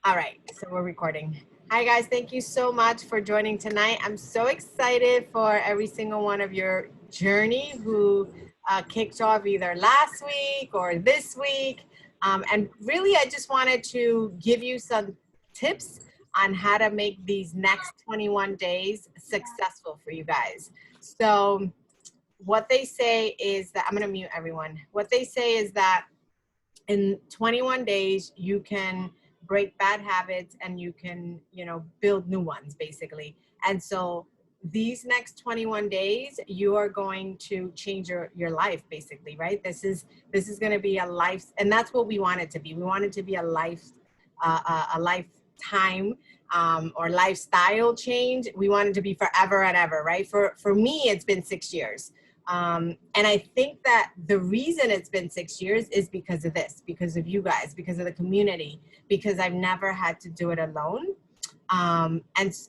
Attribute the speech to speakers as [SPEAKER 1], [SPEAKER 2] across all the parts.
[SPEAKER 1] All right, so we're recording. Hi guys, thank you so much for joining tonight. I'm so excited for every single one of your journey who kicked off either last week or this week. And really, I just wanted to give you some tips on how to make these next 21 days successful for you guys. So what they say is that, I'm gonna mute everyone. What they say is that in 21 days, you can break bad habits and you can, build new ones basically. And so these next 21 days, you are going to change your life basically, right? This is going to be a life, and that's what we want it to be. We want it to be a lifetime or lifestyle change. We want it to be forever and ever, right? For me, it's been 6 years. And I think that the reason it's been 6 years is because of this, because of you guys, because of the community, because I've never had to do it alone. And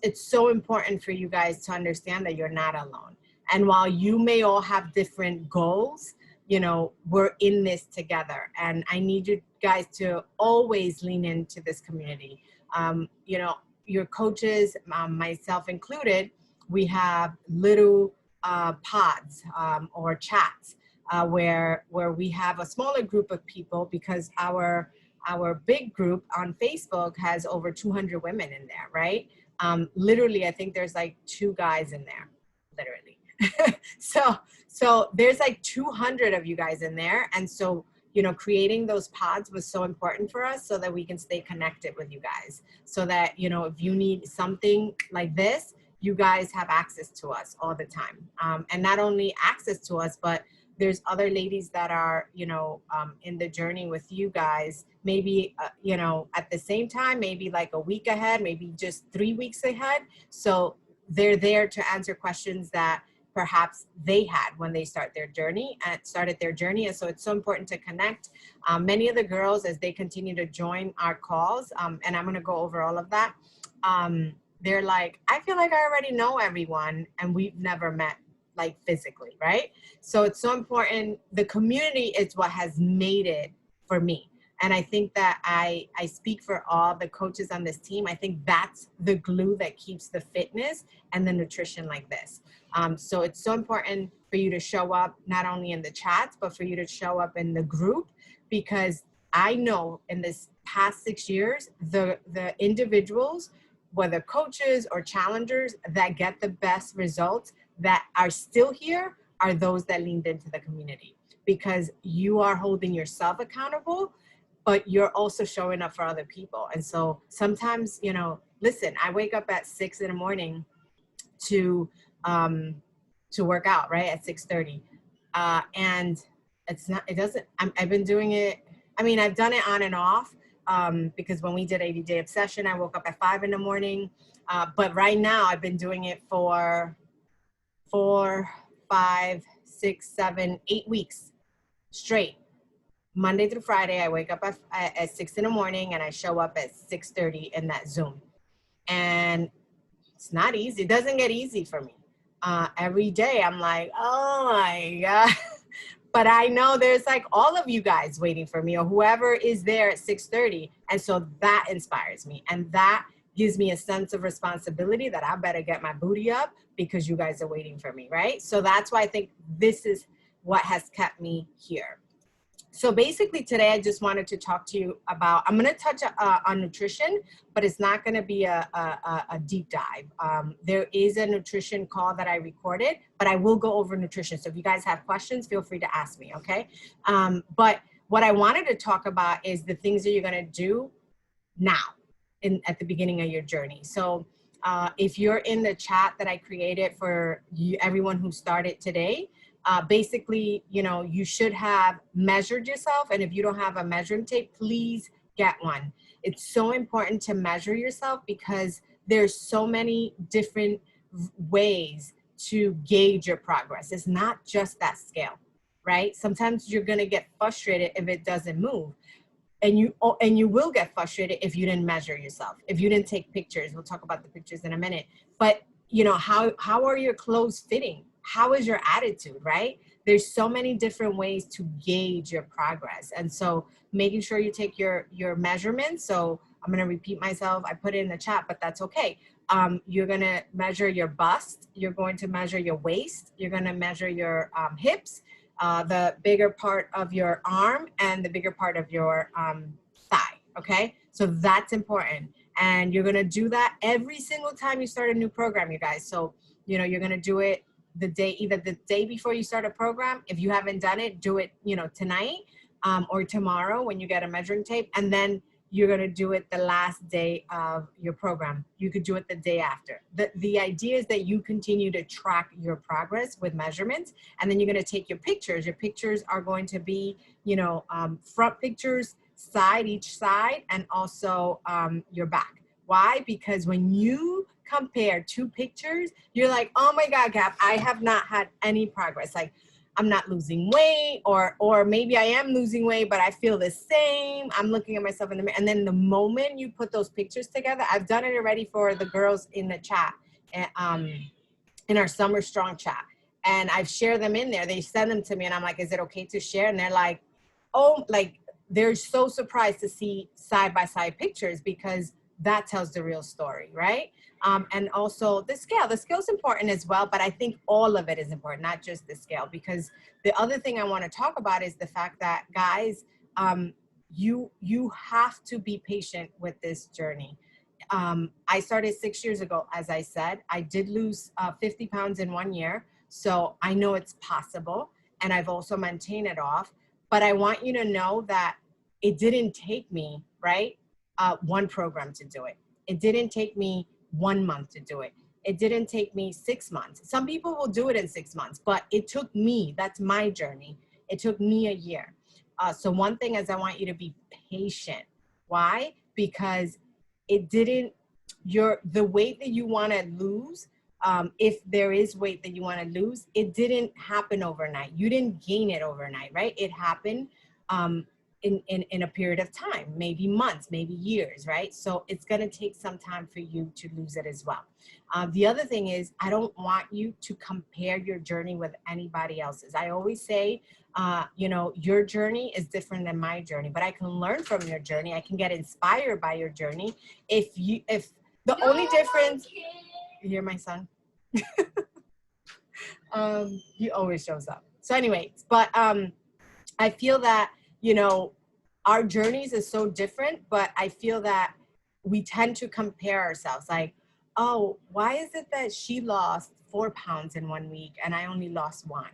[SPEAKER 1] it's so important for you guys to understand that you're not alone. And while you may all have different goals, we're in this together. And I need you guys to always lean into this community. Your coaches, myself included, we have little pods or chats where we have a smaller group of people, because our big group on Facebook has over 200 women in there, right? Literally, I think there's like 2 guys in there, literally. So there's like 200 of you guys in there. And so, creating those pods was so important for us so that we can stay connected with you guys. So that, if you need something like this, you guys have access to us all the time. And not only access to us, but there's other ladies that are, in the journey with you guys, maybe, at the same time, maybe like a week ahead, maybe just 3 weeks ahead. So they're there to answer questions that perhaps they had when they started their journey. And so it's so important to connect. Many of the girls, as they continue to join our calls, and I'm gonna go over all of that, they're like, I feel like I already know everyone and we've never met like physically, right? So it's so important. The community is what has made it for me. And I think that I speak for all the coaches on this team. I think that's the glue that keeps the fitness and the nutrition like this. So it's so important for you to show up not only in the chats, but for you to show up in the group, because I know in this past 6 years, the individuals, whether coaches or challengers, that get the best results, that are still here, are those that leaned into the community, because you are holding yourself accountable, but you're also showing up for other people. And so sometimes, listen, I wake up at 6 in the morning to work out, right, at 6:30. And I've been doing it. I mean, I've done it on and off, because when we did 80-day obsession, I woke up at 5 in the morning. But right now I've been doing it for 4, 5, 6, 7, 8 weeks straight. Monday through Friday, I wake up at 6 in the morning and I show up at 6:30 in that Zoom. And it's not easy. It doesn't get easy for me. Every day I'm like, oh my God. But I know there's like all of you guys waiting for me, or whoever is there at 6:30. And so that inspires me. And that gives me a sense of responsibility that I better get my booty up because you guys are waiting for me, right? So that's why I think this is what has kept me here. So basically today, I just wanted to talk to you about, I'm going to touch on nutrition, but it's not going to be a deep dive. There is a nutrition call that I recorded, but I will go over nutrition. So if you guys have questions, feel free to ask me, okay? But what I wanted to talk about is the things that you're going to do now at the beginning of your journey. So if you're in the chat that I created for everyone who started today, basically, you should have measured yourself. And if you don't have a measuring tape, please get one. It's so important to measure yourself because there's so many different ways to gauge your progress. It's not just that scale, right? Sometimes you're going to get frustrated if it doesn't move. And you will get frustrated if you didn't measure yourself, if you didn't take pictures. We'll talk about the pictures in a minute. But, how are your clothes fitting? How is your attitude, right? there's so many different ways to gauge your progress. And so making sure you take your measurements. So I'm going to repeat myself. I put it in the chat, but that's okay. You're going to measure your bust. You're going to measure your waist. You're going to measure your hips, the bigger part of your arm, and the bigger part of your thigh. Okay. So that's important. And you're going to do that every single time you start a new program, you guys. So, you know, you're going to do it either the day before you start a program. If you haven't done it, do it, you know, tonight or tomorrow when you get a measuring tape. And then you're going to do it the last day of your program. You could do it the day after. The idea is that you continue to track your progress with measurements, and then you're going to take your pictures. Your pictures are going to be, you know, front pictures, each side, and also your back. Why? Because when you compare two pictures, you're like, oh my God, Gab, I have not had any progress. Like, I'm not losing weight, or maybe I am losing weight, but I feel the same. I'm looking at myself in the mirror. And then the moment you put those pictures together, I've done it already for the girls in the chat, in our Summer Strong chat. And I've shared them in there. They send them to me and I'm like, is it okay to share? And they're like, oh, like they're so surprised to see side-by-side pictures, because that tells the real story, right? And also the scale is important as well, but I think all of it is important, not just the scale, because the other thing I want to talk about is the fact that, guys, you have to be patient with this journey. I started 6 years ago, as I said. I did lose 50 pounds in 1 year, so I know it's possible, and I've also maintained it off. But I want you to know that it didn't take me, right, one program to do it. It didn't take me 1 month to do it. It didn't take me 6 months. Some people will do it in 6 months, but it took me, that's my journey. It took me a year. So one thing is, I want you to be patient. Why? Because the weight that you want to lose, if there is weight that you want to lose, it didn't happen overnight. You didn't gain it overnight, right? It happened in a period of time, maybe months, maybe years, right? So it's going to take some time for you to lose it as well. The other thing is, I don't want you to compare your journey with anybody else's. I always say, you know, your journey is different than my journey, but I can learn from your journey. I can get inspired by your journey. If the only difference, you hear my son? He always shows up. So anyways, but I feel that, you know, our journeys is so different, but I feel that we tend to compare ourselves. Like, oh, why is it that she lost 4 pounds in 1 week and I only lost 1?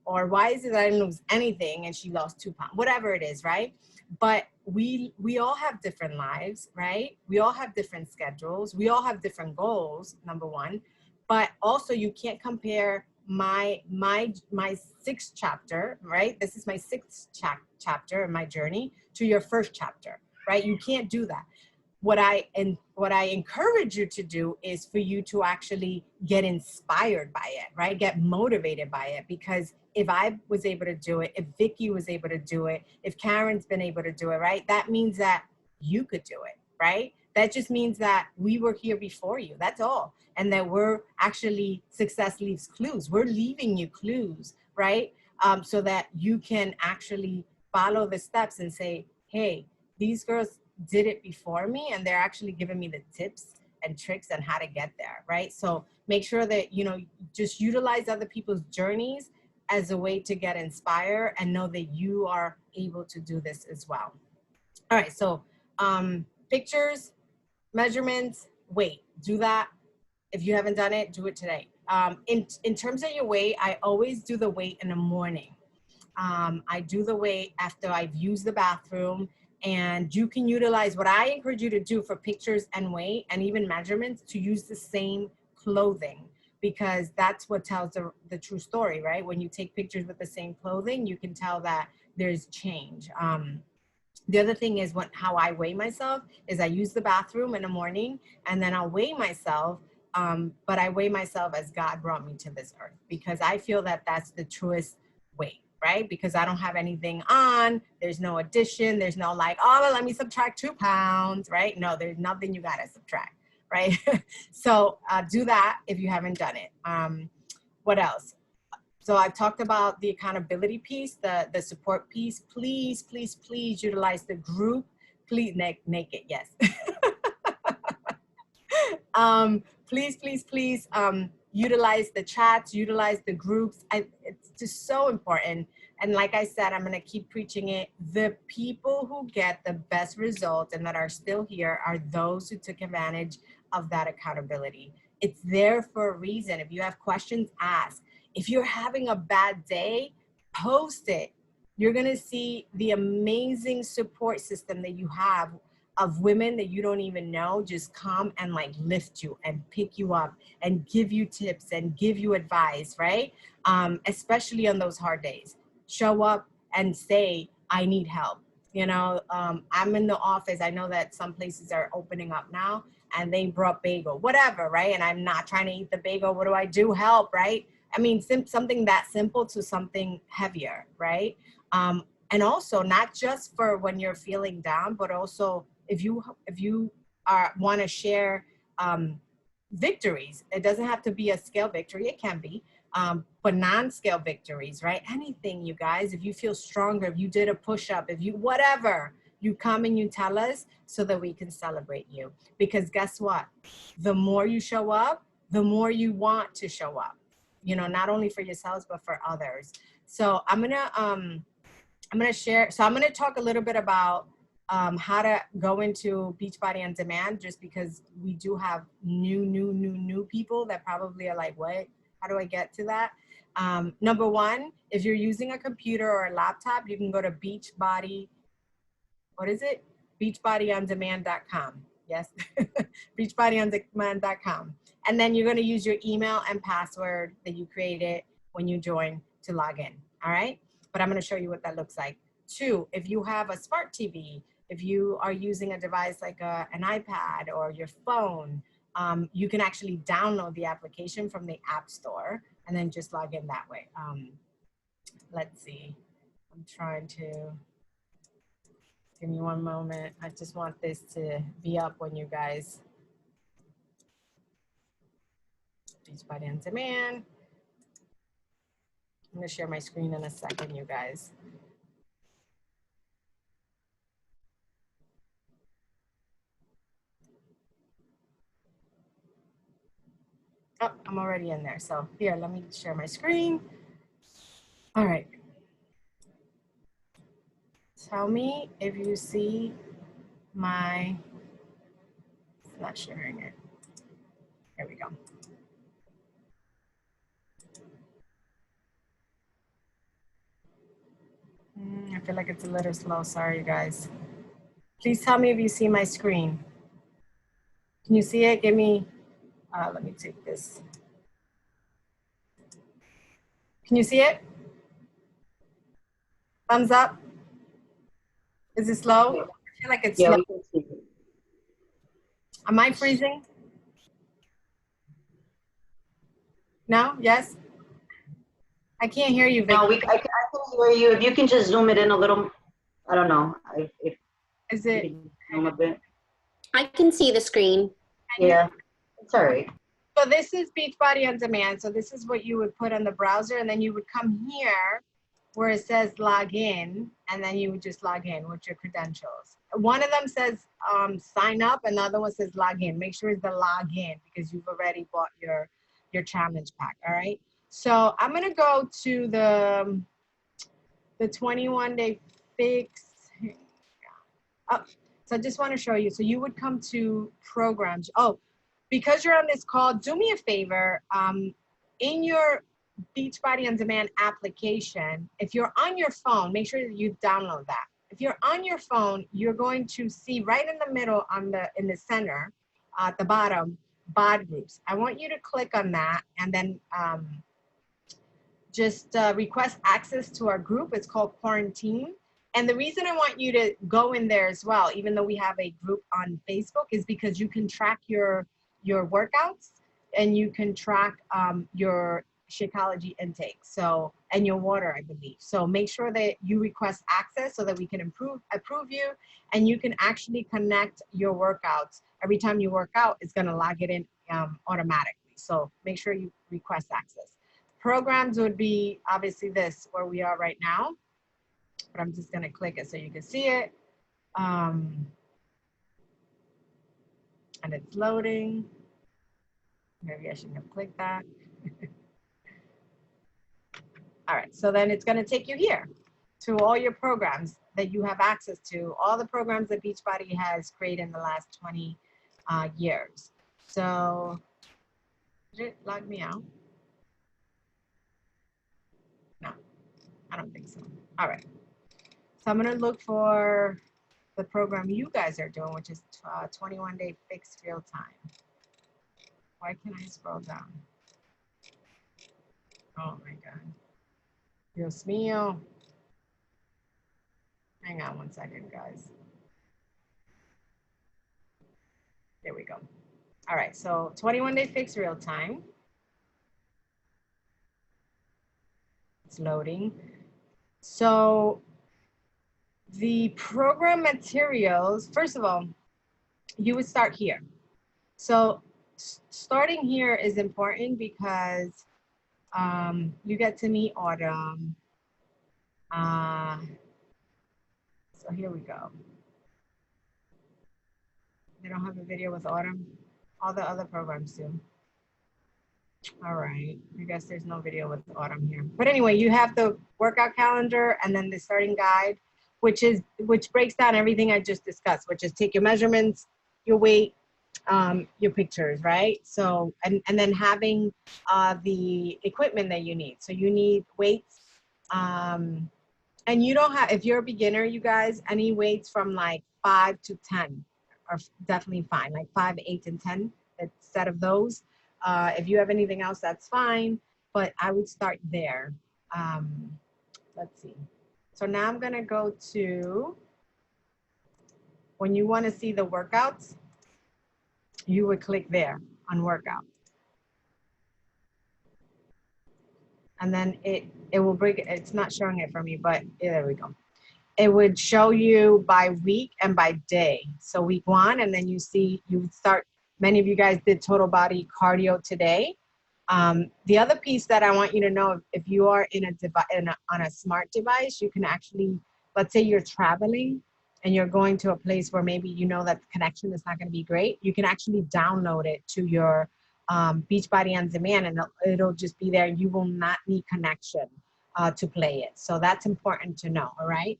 [SPEAKER 1] Or why is it that I didn't lose anything and she lost 2 pounds? Whatever it is, right? But we all have different lives, right? We all have different schedules. We all have different goals, number one. But also, you can't compare my sixth chapter, right? This is my sixth chapter in my journey to your first chapter, right? You can't do that. What I encourage you to do is for you to actually get inspired by it, right? Get motivated by it, because if I was able to do it, if Vicky was able to do it, if Karen's been able to do it, right? That means that you could do it, right? That just means that we were here before you. That's all. And that we're actually, success leaves clues. We're leaving you clues, right? So that you can actually follow the steps and say, hey, these girls did it before me, and they're actually giving me the tips and tricks on how to get there, right? So make sure that, you know, just utilize other people's journeys as a way to get inspired, and know that you are able to do this as well. All right, so pictures, measurements, weight, do that. If you haven't done it, do it today. In terms of your weight, I always do the weight in the morning. I do the weight after I've used the bathroom, and you can utilize what I encourage you to do for pictures and weight and even measurements, to use the same clothing, because that's what tells the true story, right? When you take pictures with the same clothing, you can tell that there's change. The other thing is how I weigh myself is I use the bathroom in the morning, and then I'll weigh myself. But I weigh myself as God brought me to this earth, because I feel that that's the truest weight, right? Because I don't have anything on. There's no addition. There's no like, oh, well, let me subtract 2 pounds, right? No, there's nothing you got to subtract, right? So do that if you haven't done it. What else? So I've talked about the accountability piece, the support piece. Please, please, please utilize the group. Please, naked, yes. Please, please, please utilize the chats, utilize the groups. It's just so important. And like I said, I'm going to keep preaching it. The people who get the best results and that are still here are those who took advantage of that accountability. It's there for a reason. If you have questions, ask. If you're having a bad day, post it. You're going to see the amazing support system that you have of women that you don't even know just come and like lift you and pick you up and give you tips and give you advice, right? Especially on those hard days. Show up and say, I need help. You know, I'm in the office. I know that some places are opening up now and they brought bagel, whatever, right? And I'm not trying to eat the bagel. What do I do? Help, right? I mean, something that simple to something heavier, right? And also not just for when you're feeling down, but also if you want to share victories. It doesn't have to be a scale victory. It can be, but non-scale victories, right? Anything, you guys. If you feel stronger, if you did a push-up, if you whatever, you come and you tell us so that we can celebrate you. Because guess what? The more you show up, the more you want to show up. You know, not only for yourselves but for others. So I'm gonna share. So I'm gonna talk a little bit about how to go into Beachbody On Demand, just because we do have new people that probably are like, what? How do I get to that? Number one, if you're using a computer or a laptop, you can go to Beachbody. What is it? Beachbodyondemand.com. Yes, beachbodyondemand.com. And then you're going to use your email and password that you created when you join to log in. All right. But I'm going to show you what that looks like. Two, if you have a smart TV, if you are using a device like an iPad or your phone, you can actually download the application from the App Store and then just log in that way. Let's see. I'm trying to, give me one moment. I just want this to be up when you guys, Beachbody On Demand. I'm going to share my screen in a second, you guys. Oh, I'm already in there. So here, let me share my screen. All right. Tell me if you see my, it's not sharing it. Here we go. I feel like it's a little slow. Sorry, you guys. Please tell me if you see my screen. Can you see it? Give me, let me take this. Can you see it? Thumbs up. Is it slow? I feel like it's slow.
[SPEAKER 2] We can see it.
[SPEAKER 1] Am I freezing? No? Yes? I can't hear you, Vicky.
[SPEAKER 2] No, I can hear you. If you can just zoom it in a little, I don't know.
[SPEAKER 1] Is it?
[SPEAKER 2] Zoom a bit.
[SPEAKER 3] I can see the screen.
[SPEAKER 2] Yeah, it's all right.
[SPEAKER 1] So this is Beachbody On Demand. So this is what you would put on the browser, and then you would come here where it says log in, and then you would just log in with your credentials. One of them says sign up, and the other one says log in. Make sure it's the log in because you've already bought your challenge pack, all right? So I'm gonna go to the 21-day fix. Oh, so I just wanna show you. So you would come to programs. Oh, because you're on this call, do me a favor. In your Beachbody On Demand application, if you're on your phone, make sure that you download that. If you're on your phone, you're going to see right in the middle in the center, at the bottom, BOD groups. I want you to click on that and then just request access to our group. It's called Quarantine. And the reason I want you to go in there as well, even though we have a group on Facebook, is because you can track your workouts and you can track your Shakeology intake, so, and your water, I believe. So make sure that you request access so that we can approve you, and you can actually connect your workouts. Every time you work out, it's gonna log it in automatically. So make sure you request access. programs would be obviously this, where we are right now, but I'm just gonna click it so you can see it. And it's loading. Maybe I shouldn't have clicked that. All right, so then it's gonna take you here to all your programs that you have access to, all the programs that Beachbody has created in the last 20 years. So, did it log me out? No, I don't think so. All right, so I'm gonna look for the program you guys are doing, which is 21-day fixed real time. Why can't I scroll down? Oh my God. Dios mío. Hang on one second, guys. There we go. All right, so 21-day fixed real time. It's loading. So the program materials, first of all, you would start here. So starting here is important because you get to meet Autumn. So here we go. They don't have a video with Autumn. All the other programs do. All right, I guess there's no video with Autumn here. But anyway, you have the workout calendar and then the starting guide, which breaks down everything I just discussed, which is take your measurements, your weight, your pictures, right? So, and then having the equipment that you need. So you need weights, and you don't have, if you're a beginner, you guys, any weights from like 5 to 10 are definitely fine, like 5, 8, and 10, a set of those. If you have anything else, that's fine, but I would start there. Let's see. So now I'm gonna go to, when you wanna see the workouts, you would click there on workout. And then it will bring, it's not showing it for me, but yeah, there we go. It would show you by week and by day. So week 1, and then you see, you would start, many of you guys did total body cardio today. The other piece that I want you to know, if you are on a smart device, you can actually, let's say you're traveling and you're going to a place where maybe you know that the connection is not going to be great, you can actually download it to your Beachbody On Demand, and it'll just be there. You will not need connection to play it. So that's important to know, all right?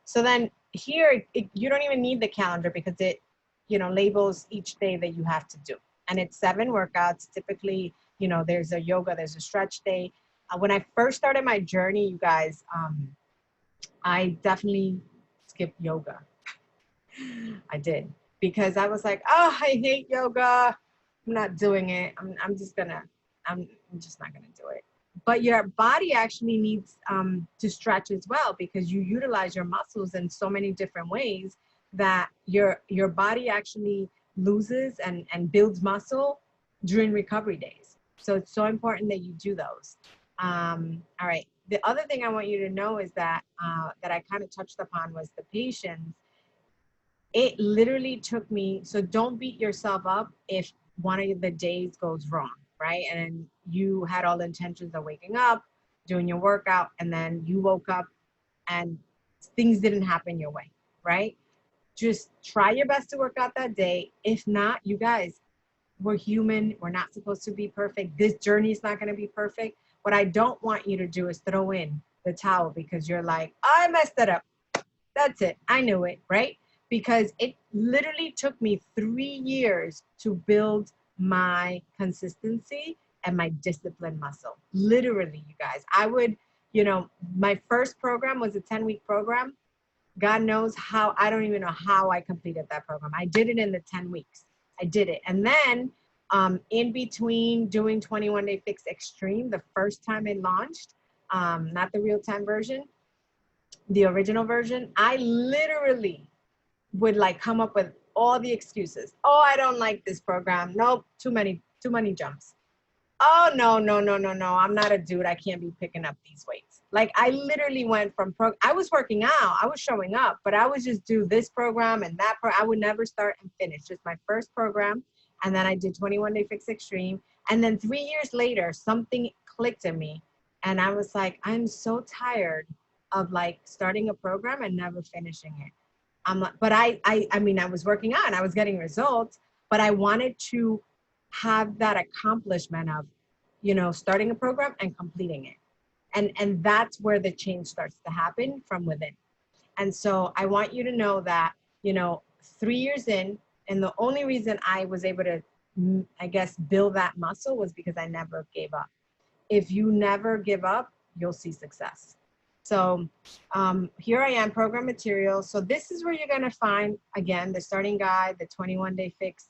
[SPEAKER 1] So then here, you don't even need the calendar because it, you know, labels each day that you have to do. And it's 7 workouts. Typically, you know, there's a yoga, there's a stretch day. When I first started my journey, you guys, I definitely skipped yoga. I did, because I was like, oh, I hate yoga. I'm not doing it. I'm just not gonna do it. But your body actually needs to stretch as well, because you utilize your muscles in so many different ways that your body actually loses and builds muscle during recovery days. So it's so important that you do those. All right. The other thing I want you to know is that that I kind of touched upon was the patience. It literally took me, so don't beat yourself up if one of the days goes wrong, right? And you had all the intentions of waking up, doing your workout, and then you woke up and things didn't happen your way, right? Just try your best to work out that day. If not, you guys, we're human. We're not supposed to be perfect. This journey is not going to be perfect. What I don't want you to do is throw in the towel because you're like, I messed it up. That's it. I knew it, right? Because it literally took me 3 years to build my consistency and my discipline muscle. Literally, you guys. I would, you know, my first program was a 10-week program. God knows how, I don't even know how I completed that program. I did it in the 10 weeks. I did it. And then in between doing 21-day fix extreme, the first time it launched, not the real-time version, the original version, I literally would like come up with all the excuses. Oh, I don't like this program. Nope, too many jumps. Oh, no. I'm not a dude. I can't be picking up these weights. Like I literally went from, I was working out, I was showing up, but I would just do this program and that I would never start and finish. Just my first program. And then I did 21-day fix extreme. And then 3 years later, something clicked in me. And I was like, I'm so tired of like starting a program and never finishing it. But I mean, I was working on, I was getting results, but I wanted to have that accomplishment of, you know, starting a program and completing it. And that's where the change starts to happen from within. And so I want you to know that, you know, 3 years in, and the only reason I was able to, I guess, build that muscle was because I never gave up. If you never give up, you'll see success. So here I am, program materials. So this is where you're gonna find, again, the starting guide, the 21-day fix.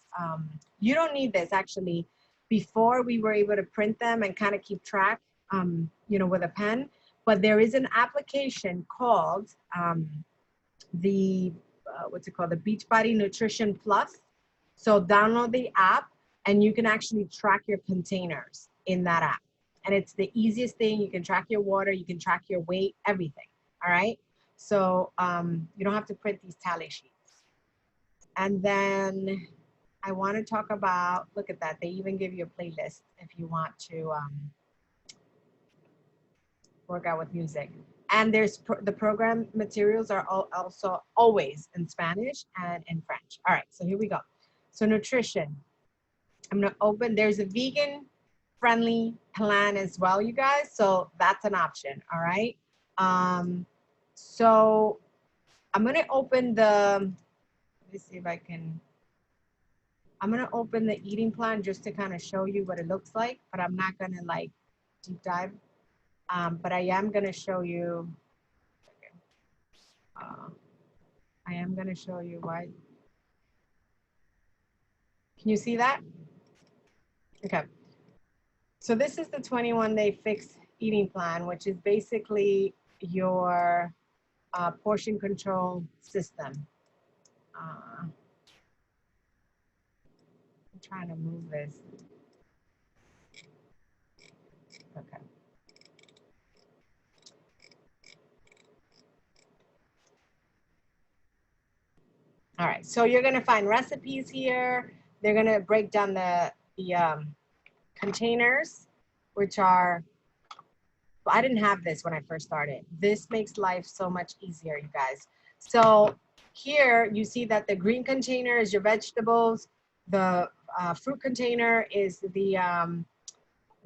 [SPEAKER 1] You don't need this actually. Before we were able to print them and kind of keep track, you know, with a pen, but there is an application called what's it called? The Beachbody Nutrition Plus. So download the app and you can actually track your containers in that app. And it's the easiest thing. You can track your water, you can track your weight, everything. All right. So you don't have to print these tally sheets. And then I want to talk about, look at that. They even give you a playlist if you want to work out with music. And there's the program materials are also always in Spanish and in French. All right, so here we go. So nutrition. I'm gonna open, there's a vegan friendly plan as well, you guys. So that's an option, all right? So I'm gonna open the, let me see if I can, I'm gonna open the eating plan just to kind of show you what it looks like, but I'm not gonna like deep dive. But I am gonna show you, I am gonna show you why. Can you see that? Okay. So this is the 21-day fixed eating plan, which is basically your portion control system. I'm trying to move this. Okay. All right, so you're gonna find recipes here. They're gonna break down the containers, which are, I didn't have this when I first started. This makes life so much easier, you guys. So here you see that the green container is your vegetables. The fruit container is the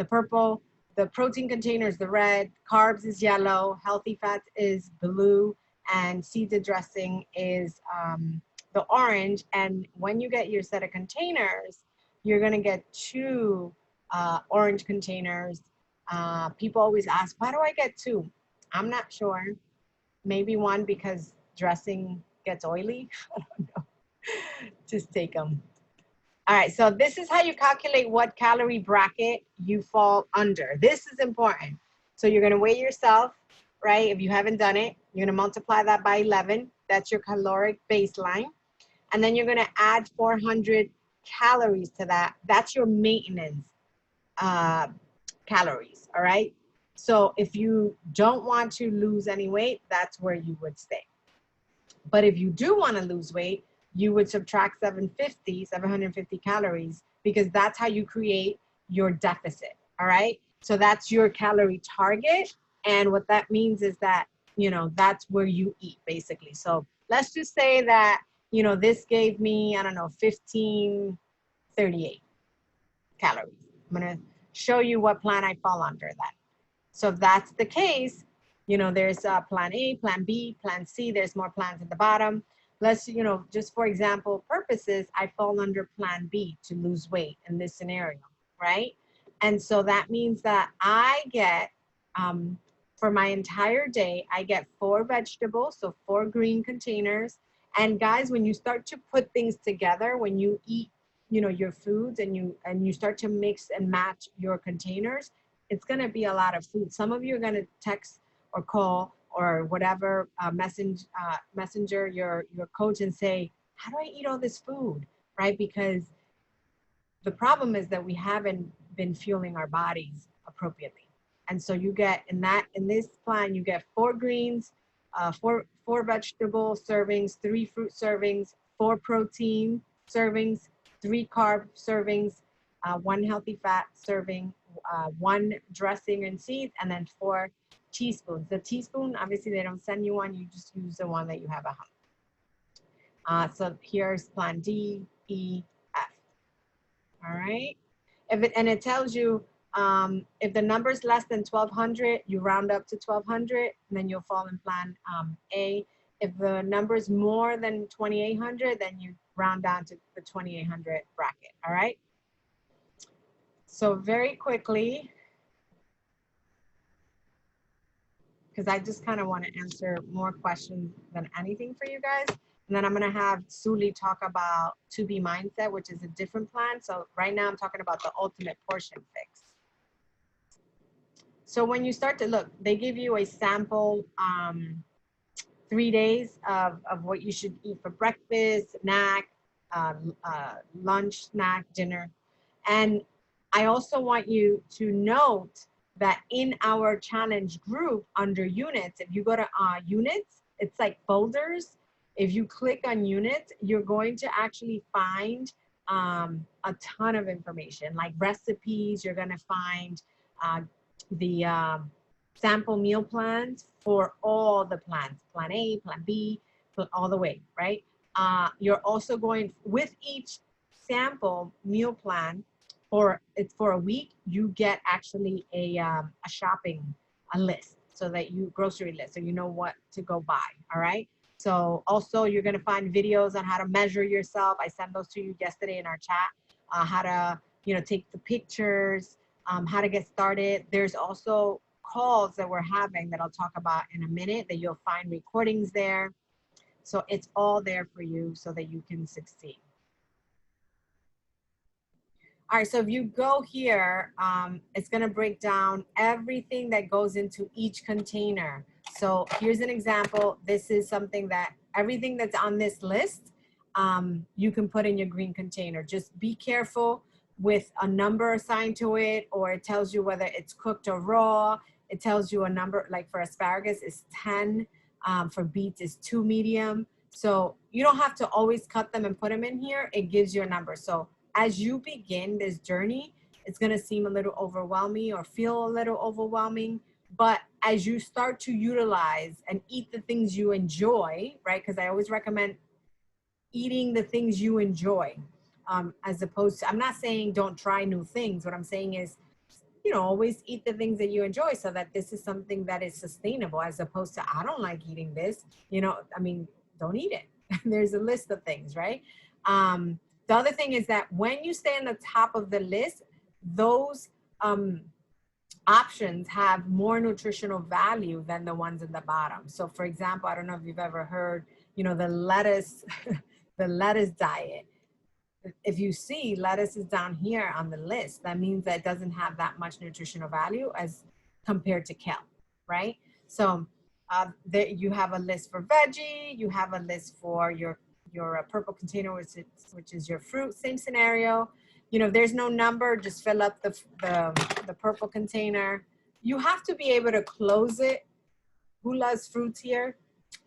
[SPEAKER 1] purple. The protein container is the red. Carbs is yellow. Healthy fats is blue. And seeded dressing is the orange. And when you get your set of containers, you're gonna get 2 orange containers. People always ask, why do I get 2? I'm not sure. Maybe 1 because dressing gets oily. I don't know. Just take them. All right, so this is how you calculate what calorie bracket you fall under. This is important. So you're gonna weigh yourself, right? If you haven't done it, you're gonna multiply that by 11. That's your caloric baseline. And then you're gonna add 400 calories to that. That's your maintenance calories, all right? So if you don't want to lose any weight, that's where you would stay. But if you do want to lose weight, you would subtract 750 calories, because that's how you create your deficit, all right? So that's your calorie target. And what that means is that, you know, that's where you eat basically. So let's just say that, you know, this gave me, I don't know, 1538 calories. I'm going to show you what plan I fall under that. So if that's the case, you know, there's plan A, plan B, plan C, there's more plans at the bottom. Let's, you know, just for example purposes, I fall under plan B to lose weight in this scenario, right? And so that means that I get, for my entire day, I get 4 vegetables, so 4 green containers. And guys, when you start to put things together, when you eat, you know, your foods and you start to mix and match your containers, it's going to be a lot of food. Some of you are going to text or call or whatever messenger your coach and say, how do I eat all this food, right? Because the problem is that we haven't been fueling our bodies appropriately. And so you get in this plan, you get 4 greens, 4 vegetable servings, 3 fruit servings, 4 protein servings, 3 carb servings, 1 healthy fat serving, 1 dressing and seeds, and then 4 teaspoons. The teaspoon, obviously they don't send you one, you just use the one that you have at home. So here's plan D, E, F. All right. And it tells you if the number is less than 1,200, you round up to 1,200, and then you'll fall in plan A. If the number is more than 2,800, then you round down to the 2,800 bracket. All right. So very quickly, because I just kind of want to answer more questions than anything for you guys. And then I'm going to have Suli talk about 2B Mindset, which is a different plan. So right now I'm talking about the ultimate portion fix. So when you start to look, they give you a sample 3 days of what you should eat for breakfast, snack, lunch, snack, dinner. And I also want you to note that in our challenge group under units, if you go to units, it's like folders. If you click on units, you're going to actually find a ton of information, like recipes. You're going to find the sample meal plans for all the plans, plan A, plan B, all the way, right? You're also going, with each sample meal plan, it's for a week, you get actually a list, so that grocery list, so you know what to go buy. All right. So also you're going to find videos on how to measure yourself. I sent those to you yesterday in our chat, how to, take the pictures, how to get started. There's also calls that we're having that I'll talk about in a minute, that you'll find recordings there. So it's all there for you so that you can succeed. All right, so if you go here, it's gonna break down everything that goes into each container. So here's an example. This is something that everything that's on this list, you can put in your green container. Just be careful with a number assigned to it, or it tells you whether it's cooked or raw. It tells you a number, like for asparagus is 10, for beets is 2 medium. So you don't have to always cut them and put them in here. It gives you a number. So as you begin this journey, it's going to seem a little overwhelming or feel a little overwhelming. But as you start to utilize and eat the things you enjoy, right? Because I always recommend eating the things you enjoy, as opposed to, I'm not saying don't try new things. What I'm saying is, always eat the things that you enjoy, so that this is something that is sustainable, as opposed to, I don't like eating this, don't eat it. There's a list of things, right? The other thing is that when you stay on the top of the list, those options have more nutritional value than the ones in the bottom. So for example, I don't know if you've ever heard, the lettuce, the lettuce diet. If you see lettuce is down here on the list, that means that it doesn't have that much nutritional value as compared to kale, right? So there you have a list for veggie, you have a list for your purple container, which is your fruit. Same scenario. If there's no number, just fill up the purple container. You have to be able to close it. Who loves fruits here?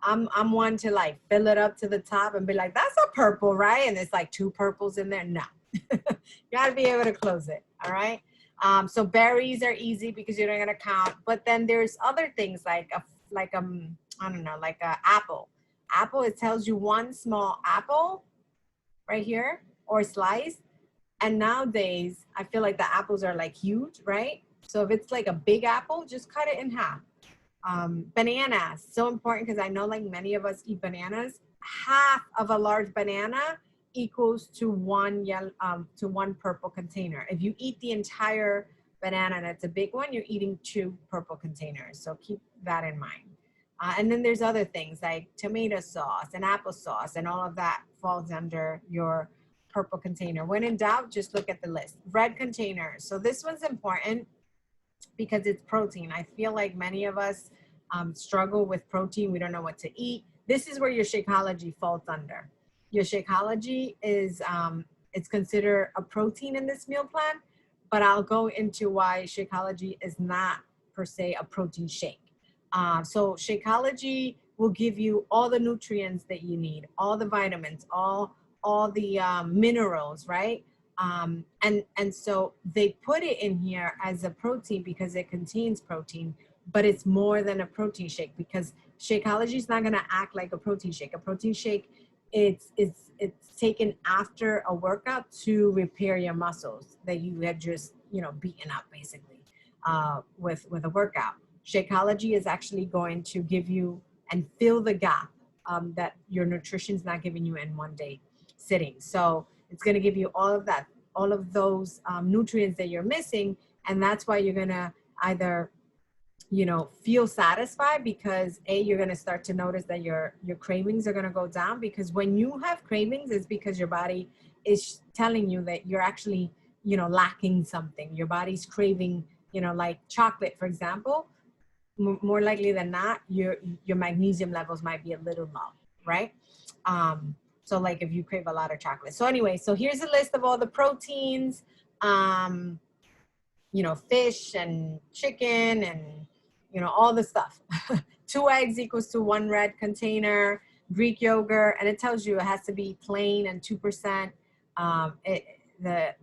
[SPEAKER 1] I'm one to like fill it up to the top and be like, that's a purple, right? And it's like 2 purples in there. No, you gotta be able to close it. All right. So berries are easy because you're not gonna count. But then there's other things like I don't know, like a apple. Apple, it tells you 1 small apple right here, or slice. And nowadays, I feel like the apples are like huge, right? So if it's like a big apple, just cut it in half. Bananas, so important, because I know like many of us eat bananas. Half of a large banana equals to 1 purple container. If you eat the entire banana and it's a big one, you're eating 2 purple containers. So keep that in mind. And then there's other things like tomato sauce and applesauce, and all of that falls under your purple container. When in doubt, just look at the list. Red containers. So this one's important because it's protein. I feel like many of us struggle with protein. We don't know what to eat. This is where your Shakeology falls under. Your Shakeology is, it's considered a protein in this meal plan, but I'll go into why Shakeology is not per se a protein shake. So Shakeology will give you all the nutrients that you need, all the vitamins, all the minerals, right? And so they put it in here as a protein because it contains protein, but it's more than a protein shake because Shakeology is not going to act like a protein shake. A protein shake, it's taken after a workout to repair your muscles that you had just, you know, beaten up basically with a workout. Shakeology is actually going to give you and fill the gap that your nutrition's not giving you in one day sitting. So it's going to give you all of that, all of those nutrients that you're missing. And that's why you're going to either, you know, feel satisfied because you're going to start to notice that your cravings are going to go down, because when you have cravings, it's because your body is telling you that you're actually, you know, lacking something. Your body's craving, you know, like chocolate, for example, more likely than not, your magnesium levels might be a little low, right? So like if you crave a lot of chocolate. So anyway, so here's a list of all the proteins, you know, fish and chicken and, you know, all the stuff. 2 eggs equals to 1 red container, Greek yogurt, and it tells you it has to be plain and 2%. The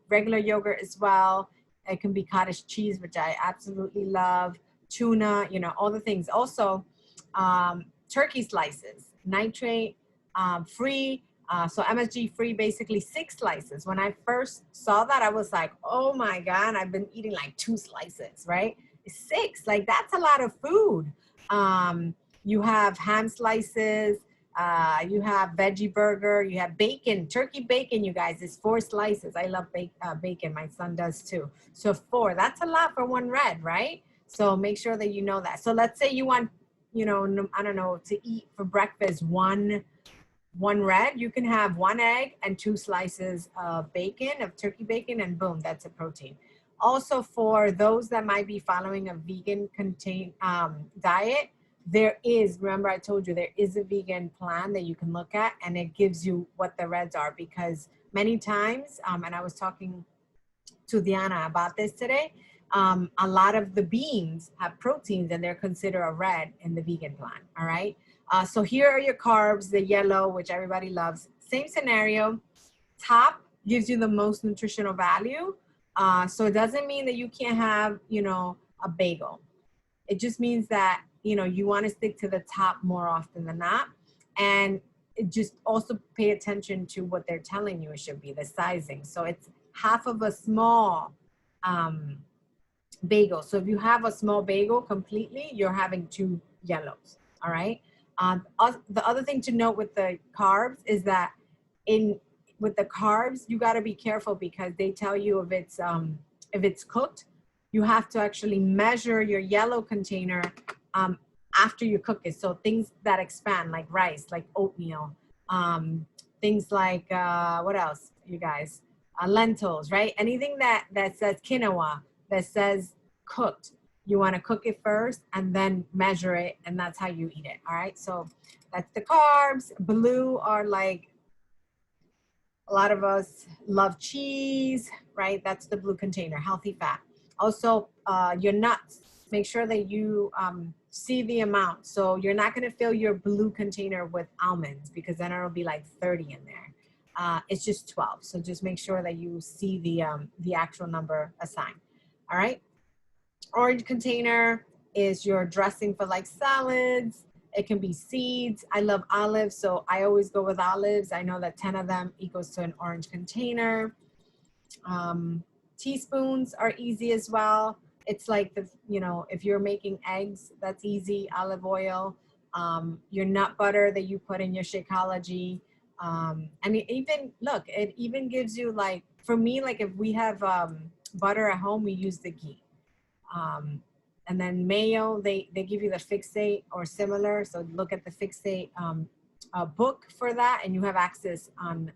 [SPEAKER 1] regular yogurt as well. It can be cottage cheese, which I absolutely love. Tuna, you know, all the things. Also, turkey slices, nitrate free. So MSG free, basically 6 slices. When I first saw that, I was like, oh my God, I've been eating like 2 slices, right? 6, like that's a lot of food. You have ham slices, you have veggie burger, you have bacon, turkey bacon, you guys, is 4 slices. I love bacon, my son does too. So 4, that's a lot for 1 red, right? So make sure that you know that. So let's say you want, you know, I don't know, to eat for breakfast one red, you can have 1 egg and 2 slices of bacon, of turkey bacon, and boom, that's a protein. Also, for those that might be following a vegan diet, there is, remember I told you, there is a vegan plan that you can look at, and it gives you what the reds are, because many times, and I was talking to Diana about this today, a lot of the beans have proteins and they're considered a red in the vegan plan, all right? So here are your carbs, the yellow, which everybody loves. Same scenario, top gives you the most nutritional value. So it doesn't mean that you can't have, you know, a bagel. It just means that, you know, you want to stick to the top more often than not. And it just also pay attention to what they're telling you it should be, the sizing. So it's half of a small bagel. So if you have a small bagel completely, you're having 2 yellows, all right? The other thing to note with the carbs is that with the carbs, you got to be careful, because they tell you if it's cooked, you have to actually measure your yellow container after you cook it. So things that expand, like rice, like oatmeal, things like what else, you guys? Lentils, right? Anything that says quinoa, that says cooked, you want to cook it first and then measure it, and that's how you eat it. All right, so that's the carbs. Blue are like, a lot of us love cheese, right? That's the blue container, healthy fat. Also, your nuts, make sure that you see the amount. So you're not going to fill your blue container with almonds, because then it'll be like 30 in there. It's just 12. So just make sure that you see the actual number assigned. All right. Orange container is your dressing for like salads. It can be seeds. I love olives, so I always go with olives. I know that 10 of them equals to an orange container. Teaspoons are easy as well. It's like, you know, if you're making eggs, that's easy. Olive oil, your nut butter that you put in your Shakeology. I mean, it even gives you, like, for me, like if we have butter at home, we use the ghee. And then mayo, they give you the Fixate or similar. So look at the Fixate book for that, and you have access on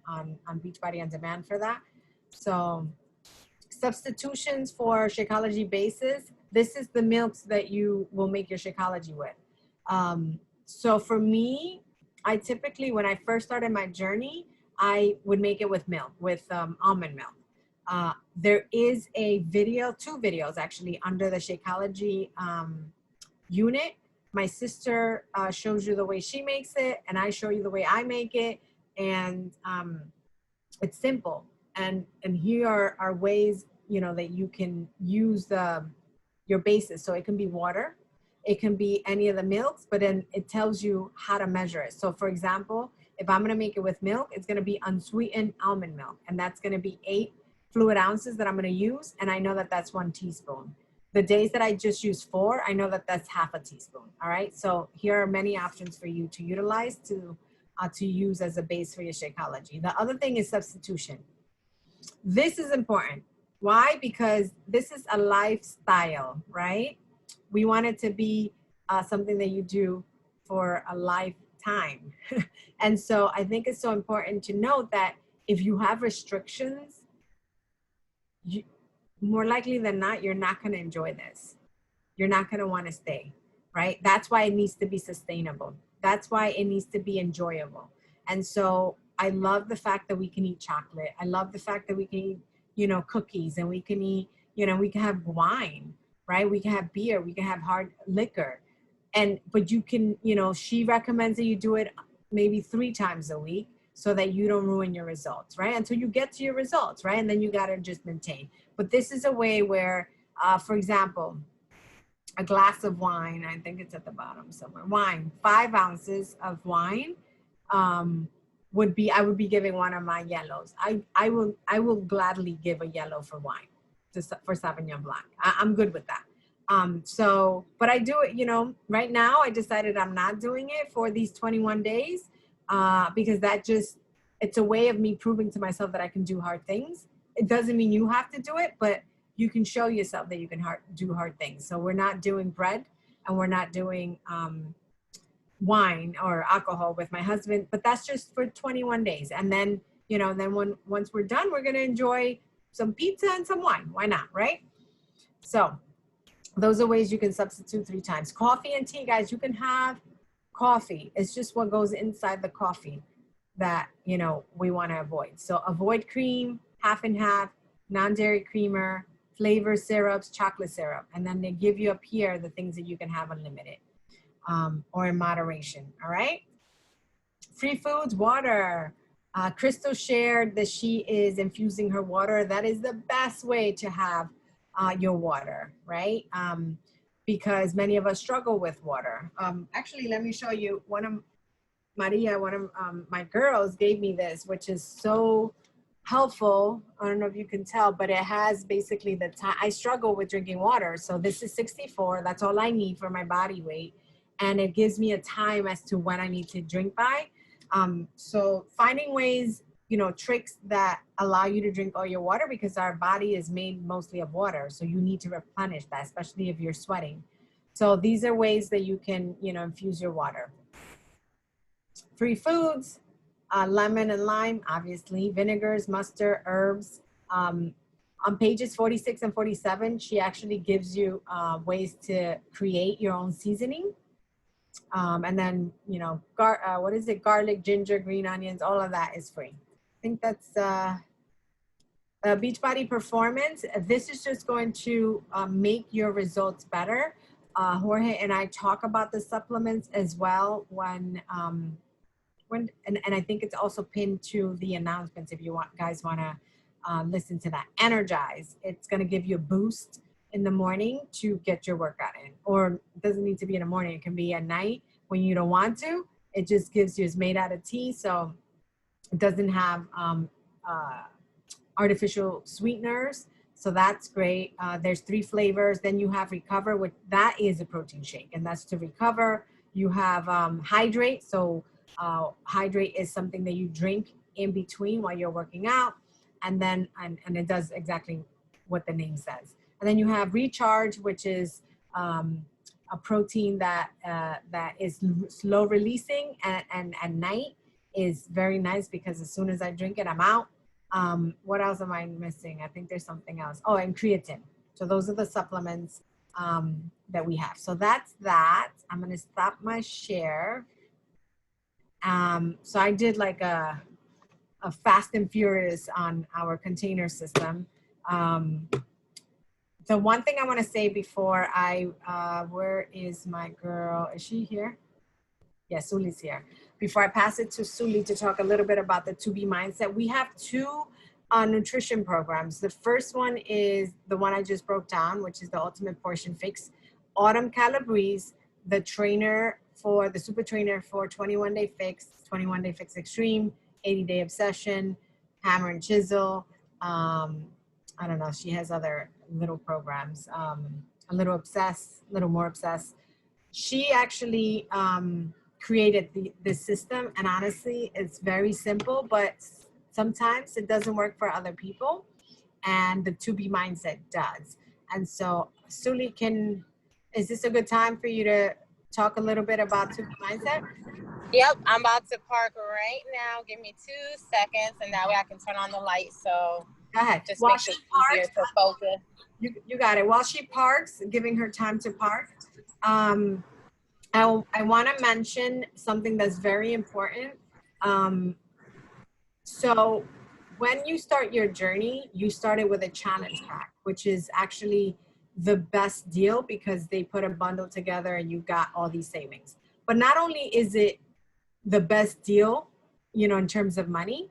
[SPEAKER 1] Beachbody On Demand for that. So substitutions for Shakeology bases. This is the milks that you will make your Shakeology with. So for me, I typically, when I first started my journey, I would make it with milk, with almond milk. There is a video, 2 videos actually, under the Shakeology unit. My sister shows you the way she makes it, and I show you the way I make it. And it's simple. and here are ways, you know, that you can use your bases. So it can be water, it can be any of the milks, but then it tells you how to measure it. So for example, if I'm gonna make it with milk, it's gonna be unsweetened almond milk, and that's gonna be 8 fluid ounces that I'm gonna use, and I know that that's 1 teaspoon. The days that I just use 4, I know that that's half a teaspoon. All right, so here are many options for you to utilize to use as a base for your Shakeology. The other thing is substitution. This is important. Why? Because this is a lifestyle, right? We want it to be something that you do for a lifetime. And so I think it's so important to note that if you have restrictions, more likely than not, you're not going to enjoy this. You're not going to want to stay, right? That's why it needs to be sustainable. That's why it needs to be enjoyable. And so I love the fact that we can eat chocolate. I love the fact that we can eat, you know, cookies, and we can eat, you know, we can have wine, right? We can have beer, we can have hard liquor. But you can, you know, she recommends that you do it maybe 3 times a week so that you don't ruin your results, right? Until you get to your results, right? And then you got to just maintain. But this is a way where, for example, a glass of wine, I think it's at the bottom somewhere, wine, 5 ounces of wine would be, I would be giving one of my yellows. I will gladly give a yellow for wine, for Sauvignon Blanc. I'm good with that. So, but I do it, you know, right now I decided I'm not doing it for these 21 days because that just, it's a way of me proving to myself that I can do hard things. It doesn't mean you have to do it, but you can show yourself that you can do hard things. So we're not doing bread, and we're not doing wine or alcohol with my husband, but that's just for 21 days. And then, you know, then once we're done, we're going to enjoy some pizza and some wine. Why not? Right? So those are ways you can substitute 3 times. Coffee and tea, guys, you can have coffee. It's just what goes inside the coffee that, you know, we want to avoid. So avoid cream, half and half, non-dairy creamer, flavor syrups, chocolate syrup. And then they give you up here the things that you can have unlimited or in moderation. All right. Free foods, water. Crystal shared that she is infusing her water. That is the best way to have your water, right? Because many of us struggle with water. Actually, let me show you one of my girls gave me this, which is so helpful. I don't know if you can tell, but it has basically the time. I struggle with drinking water. So this is 64. That's all I need for my body weight. And it gives me a time as to when I need to drink by. So finding ways, you know, tricks that allow you to drink all your water, because our body is made mostly of water. So you need to replenish that, especially if you're sweating. So these are ways that you can, you know, infuse your water. Free foods, lemon and lime, obviously, vinegars, mustard, herbs. On pages 46 and 47, she actually gives you ways to create your own seasoning. And then, you know, what is it? Garlic, ginger, green onions, all of that is free. I think that's Beachbody Performance. This is just going to make your results better. Jorge and I talk about the supplements as well when and I think it's also pinned to the announcements if you guys want to listen to that. Energize. It's going to give you a boost in the morning to get your workout in, or it doesn't need to be in the morning. It can be at night when you don't want to. It just gives you, it's made out of tea, so it doesn't have artificial sweeteners. So that's great. There's 3 flavors. Then you have Recover, which that is a protein shake, and that's to recover. You have Hydrate. So Hydrate is something that you drink in between while you're working out. And then, and it does exactly what the name says. And then you have Recharge, which is a protein that is slow releasing, and at night is very nice because as soon as I drink it, I'm out. What else am I missing? I think there's something else. Oh, and creatine. So those are the supplements that we have. So that's that. I'm going to stop my share. So I did like a fast and furious on our container system. The one thing I want to say before where is my girl? Is she here? Yes, Suli's here. Before I pass it to Suli to talk a little bit about the 2B mindset, we have 2 nutrition programs. The first one is the one I just broke down, which is the Ultimate Portion Fix. Autumn Calabrese, the trainer for the super trainer for 21 Day Fix, 21 Day Fix Extreme, 80 Day Obsession, Hammer and Chisel. I don't know. She has other little programs. A little obsessed, little more obsessed. She actually created this system, and honestly, it's very simple, but sometimes it doesn't work for other people, and the 2B mindset does. And so, Suli, is this a good time for you to talk a little bit about 2B mindset?
[SPEAKER 4] Yep, I'm about to park right now. Give me 2 seconds, and that way I can turn on the light. So
[SPEAKER 1] Go ahead.
[SPEAKER 4] just
[SPEAKER 1] While
[SPEAKER 4] makes
[SPEAKER 1] she
[SPEAKER 4] it easier
[SPEAKER 1] parks,
[SPEAKER 4] to focus.
[SPEAKER 1] you got it. While she parks, giving her time to park, I want to mention something that's very important. So when you start your journey, you started with a challenge pack, which is actually the best deal because they put a bundle together and you got all these savings. But not only is it the best deal, you know, in terms of money,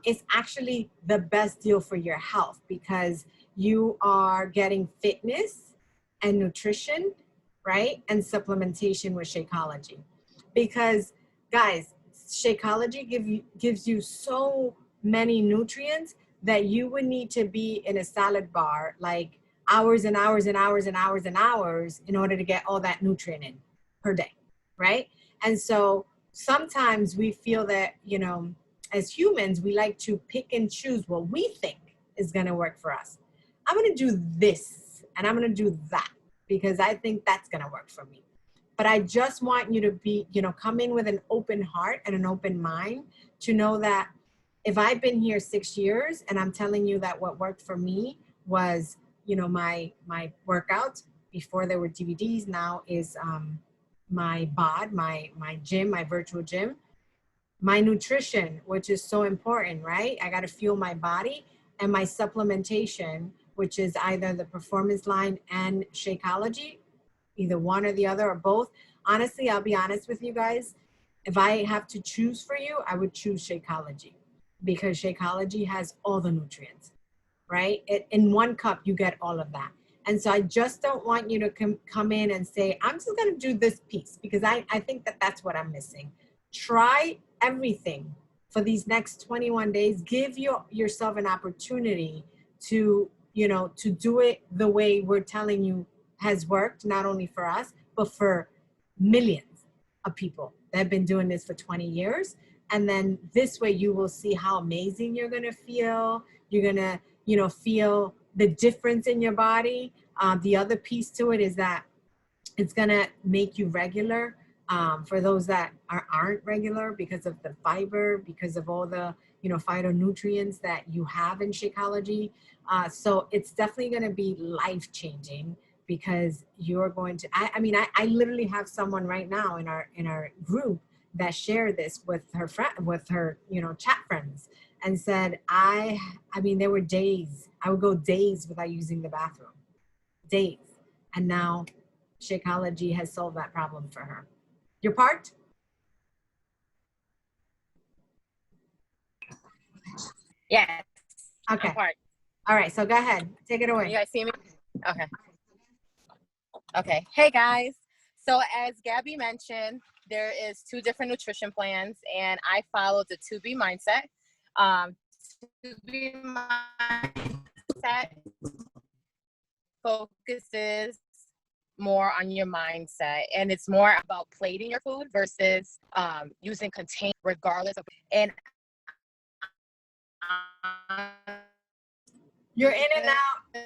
[SPEAKER 1] it's actually the best deal for your health because you are getting fitness and nutrition, right? And supplementation with Shakeology. Because guys, Shakeology gives you so many nutrients that you would need to be in a salad bar like hours and hours and hours and hours and hours in order to get all that nutrient in per day, right? And so sometimes we feel that, you know, as humans, we like to pick and choose what we think is going to work for us. I'm going to do this and I'm going to do that because I think that's going to work for me. But I just want you to be, you know, come in with an open heart and an open mind to know that if I've been here 6 years and I'm telling you that what worked for me was, you know, my workouts before there were DVDs, now is my bod, my gym, my virtual gym, my nutrition, which is so important, right? I got to fuel my body, and my supplementation, which is either the Performance Line and Shakeology, either one or the other or both. Honestly, I'll be honest with you guys. If I have to choose for you, I would choose Shakeology because Shakeology has all the nutrients, right? In one cup, you get all of that. And so I just don't want you to come in and say, I'm just going to do this piece because I think that that's what I'm missing. Try everything for these next 21 days. Give yourself an opportunity to, you know, to do it the way we're telling you has worked, not only for us, but for millions of people that have been doing this for 20 years. And then this way you will see how amazing you're going to feel. You're going to, you know, feel the difference in your body. The other piece to it is that it's going to make you regular. For those that aren't regular because of the fiber, because of all the, you know, phytonutrients that you have in Shakeology. So it's definitely going to be life-changing because you're going to, I mean, I literally have someone right now in our group that shared this with her friend, with her, you know, chat friends, and said, I mean, there were days, I would go days without using the bathroom, days. And now Shakeology has solved that problem for her. You're parked?
[SPEAKER 4] Yes.
[SPEAKER 1] Okay.
[SPEAKER 4] I'm parked.
[SPEAKER 1] All right. So go ahead. Take it away.
[SPEAKER 4] You guys see me? Okay. Okay. Hey guys. So as Gabby mentioned, there is 2 different nutrition plans, and I followed the 2B mindset. 2B mindset focuses more on your mindset, and it's more about plating your food versus using containers regardless of, and
[SPEAKER 1] You're in and out.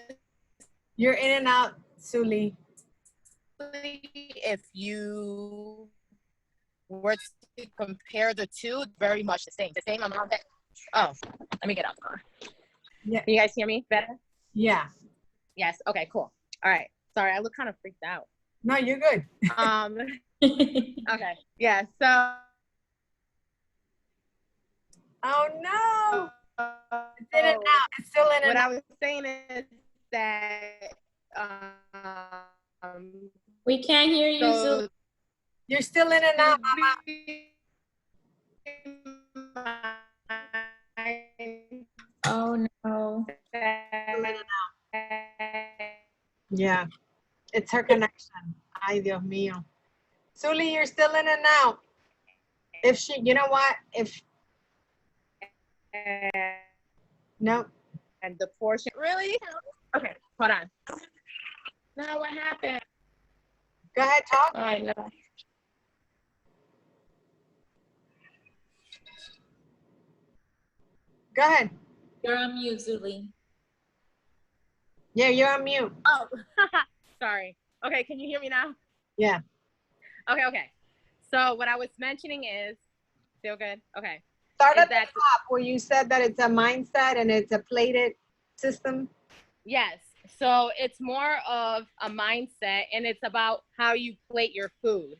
[SPEAKER 1] You're in and out, Suli.
[SPEAKER 4] if you were to compare the two, very much the same amount that, oh, let me get out the car.
[SPEAKER 1] Yeah.
[SPEAKER 4] Can you guys hear me better?
[SPEAKER 1] Yeah.
[SPEAKER 4] Yes. Okay, cool. All right. Sorry, I look kind of freaked out.
[SPEAKER 1] No, you're good.
[SPEAKER 4] Okay. Yeah. So.
[SPEAKER 1] Oh no. It's in and out. It's still in and
[SPEAKER 4] What
[SPEAKER 1] out.
[SPEAKER 4] I was saying is that
[SPEAKER 3] We can't hear you, Zul.
[SPEAKER 1] You're still in and out, Mama.
[SPEAKER 3] Oh
[SPEAKER 1] Yeah, it's her connection. Ay, Dios mío. Suli, you're still in and out. If she, you know what? If, no,
[SPEAKER 4] And the portion, really? Okay, hold on.
[SPEAKER 3] No, what happened?
[SPEAKER 1] go ahead, talk.
[SPEAKER 3] I know.
[SPEAKER 1] Go ahead.
[SPEAKER 3] You're on mute, Zuli.
[SPEAKER 1] Yeah, you're on mute.
[SPEAKER 4] Oh, sorry. Okay, can you hear me now?
[SPEAKER 1] Yeah.
[SPEAKER 4] Okay. So what I was mentioning is, still good? Okay.
[SPEAKER 1] Start
[SPEAKER 4] Is
[SPEAKER 1] at the
[SPEAKER 4] that
[SPEAKER 1] top where you said that it's a mindset and it's a plated system.
[SPEAKER 4] yes. So it's more of a mindset and it's about how you plate your food.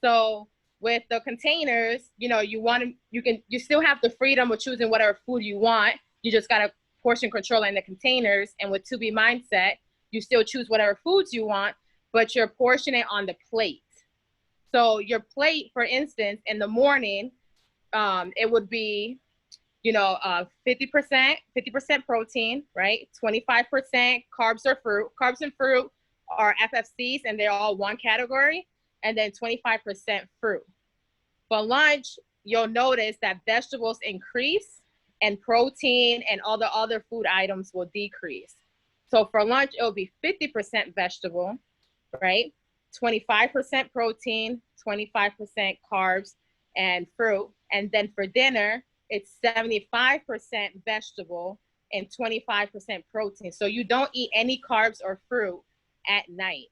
[SPEAKER 4] So with the containers, you know, you still have the freedom of choosing whatever food you want. You just got to portion control in the containers. And with To Be Mindset, you still choose whatever foods you want, but you're portioning on the plate. So your plate, for instance, in the morning, it would be 50% protein, right? 25% carbs or fruit. Carbs and fruit are FFCs and they're all one category, and then 25% fruit. For lunch, you'll notice that vegetables increase and protein and all the other food items will decrease. So for lunch, it'll be 50% vegetable, right? 25% protein, 25% carbs and fruit. And then for dinner, it's 75% vegetable and 25% protein. So you don't eat any carbs or fruit at night.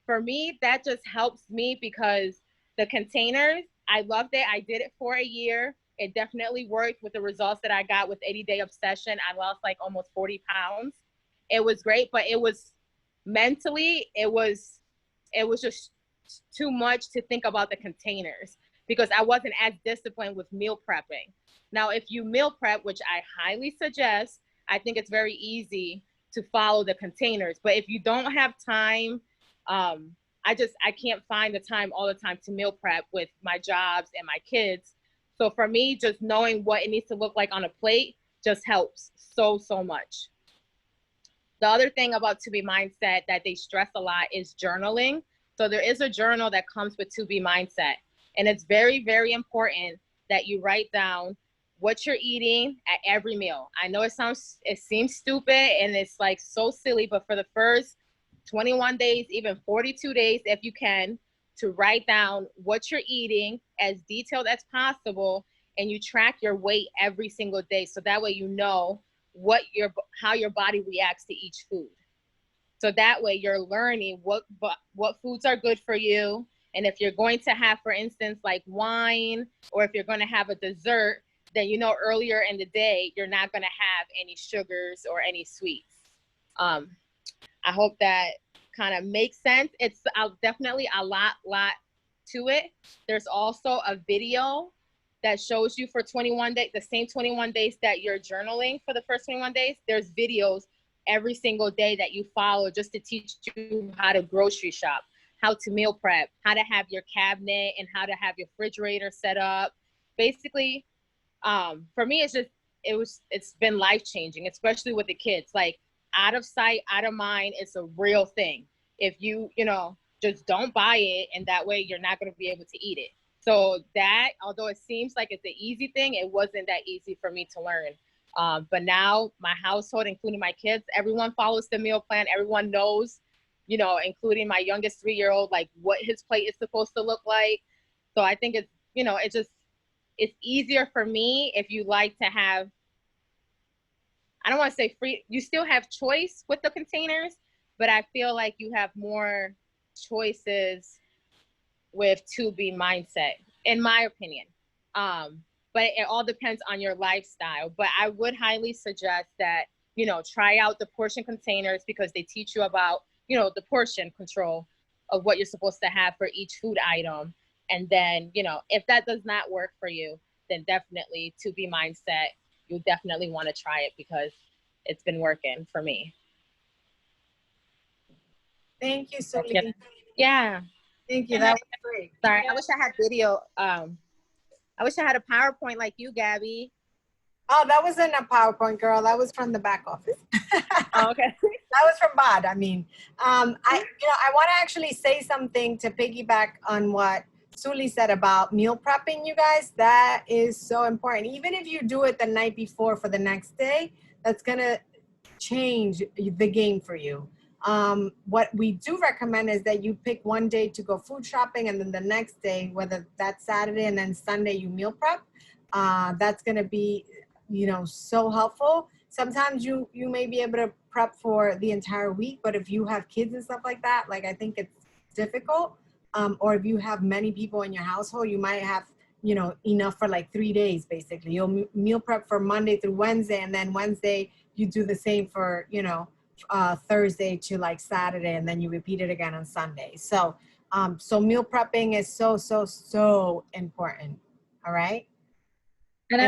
[SPEAKER 4] For me, that just helps me because the containers, I loved it. I did it for a year. It definitely worked with the results that I got with 80-Day Obsession. I lost like almost 40 pounds. It was great, but it was mentally, it was just too much to think about the containers because I wasn't as disciplined with meal prepping. Now, if you meal prep, which I highly suggest, I think it's very easy to follow the containers. But if you don't have time, I can't find the time all the time to meal prep with my jobs and my kids. So for me, just knowing what it needs to look like on a plate just helps so much. The other thing about To Be Mindset that they stress a lot is journaling. So there is a journal that comes with To Be Mindset. And it's very, very important that you write down what you're eating at every meal. I know it seems stupid and it's like so silly, but for the first 21 days, even 42 days, if you can, to write down what you're eating as detailed as possible, and you track your weight every single day. So that way you know how your body reacts to each food. So that way you're learning what foods are good for you. And if you're going to have, for instance, like wine, or if you're going to have a dessert, then you know earlier in the day you're not going to have any sugars or any sweets. I hope that kind of makes sense. It's definitely a lot to it. There's also a video that shows you for 21 days, the same 21 days that you're journaling for the first 21 days. There's videos every single day that you follow just to teach you how to grocery shop, how to meal prep, how to have your cabinet, and how to have your refrigerator set up. Basically, for me, it's been life-changing, especially with the kids. Like, out of sight, out of mind, it's a real thing. If you just don't buy it, and that way you're not going to be able to eat it. So that, although it seems like it's an easy thing, it wasn't that easy for me to learn. But now my household, including my kids, everyone follows the meal plan. Everyone knows, including my youngest 3-year-old, like what his plate is supposed to look like. So I think it's easier for me if you like to have, I don't want to say free, you still have choice with the containers, but I feel like you have more choices with To Be Mindset, in my opinion. But it all depends on your lifestyle. But I would highly suggest that, try out the portion containers because they teach you about, the portion control of what you're supposed to have for each food item. And then, if that does not work for you, then definitely To Be Mindset, you definitely want to try it because it's been working for me.
[SPEAKER 1] Thank you, Suli.
[SPEAKER 4] Yeah.
[SPEAKER 1] Thank you. That was great.
[SPEAKER 4] Sorry, I wish I had video. I wish I had a PowerPoint like you, Gabby.
[SPEAKER 1] Oh, that wasn't a PowerPoint, girl. That was from the back office.
[SPEAKER 4] Oh, okay.
[SPEAKER 1] That was from Bod. I mean, I want to actually say something to piggyback on what Suli said about meal prepping, you guys. That is so important. Even if you do it the night before for the next day, that's going to change the game for you. What we do recommend is that you pick one day to go food shopping, and then the next day, whether that's Saturday and then Sunday, you meal prep. That's going to be, so helpful. Sometimes you may be able to prep for the entire week, but if you have kids and stuff like that, like I think it's difficult. Or if you have many people in your household, you might have, enough for like 3 days, basically. You'll meal prep for Monday through Wednesday, and then Wednesday you do the same for, Thursday to like Saturday, and then you repeat it again on Sunday. So, so meal prepping is so, so, so important. All right.
[SPEAKER 3] And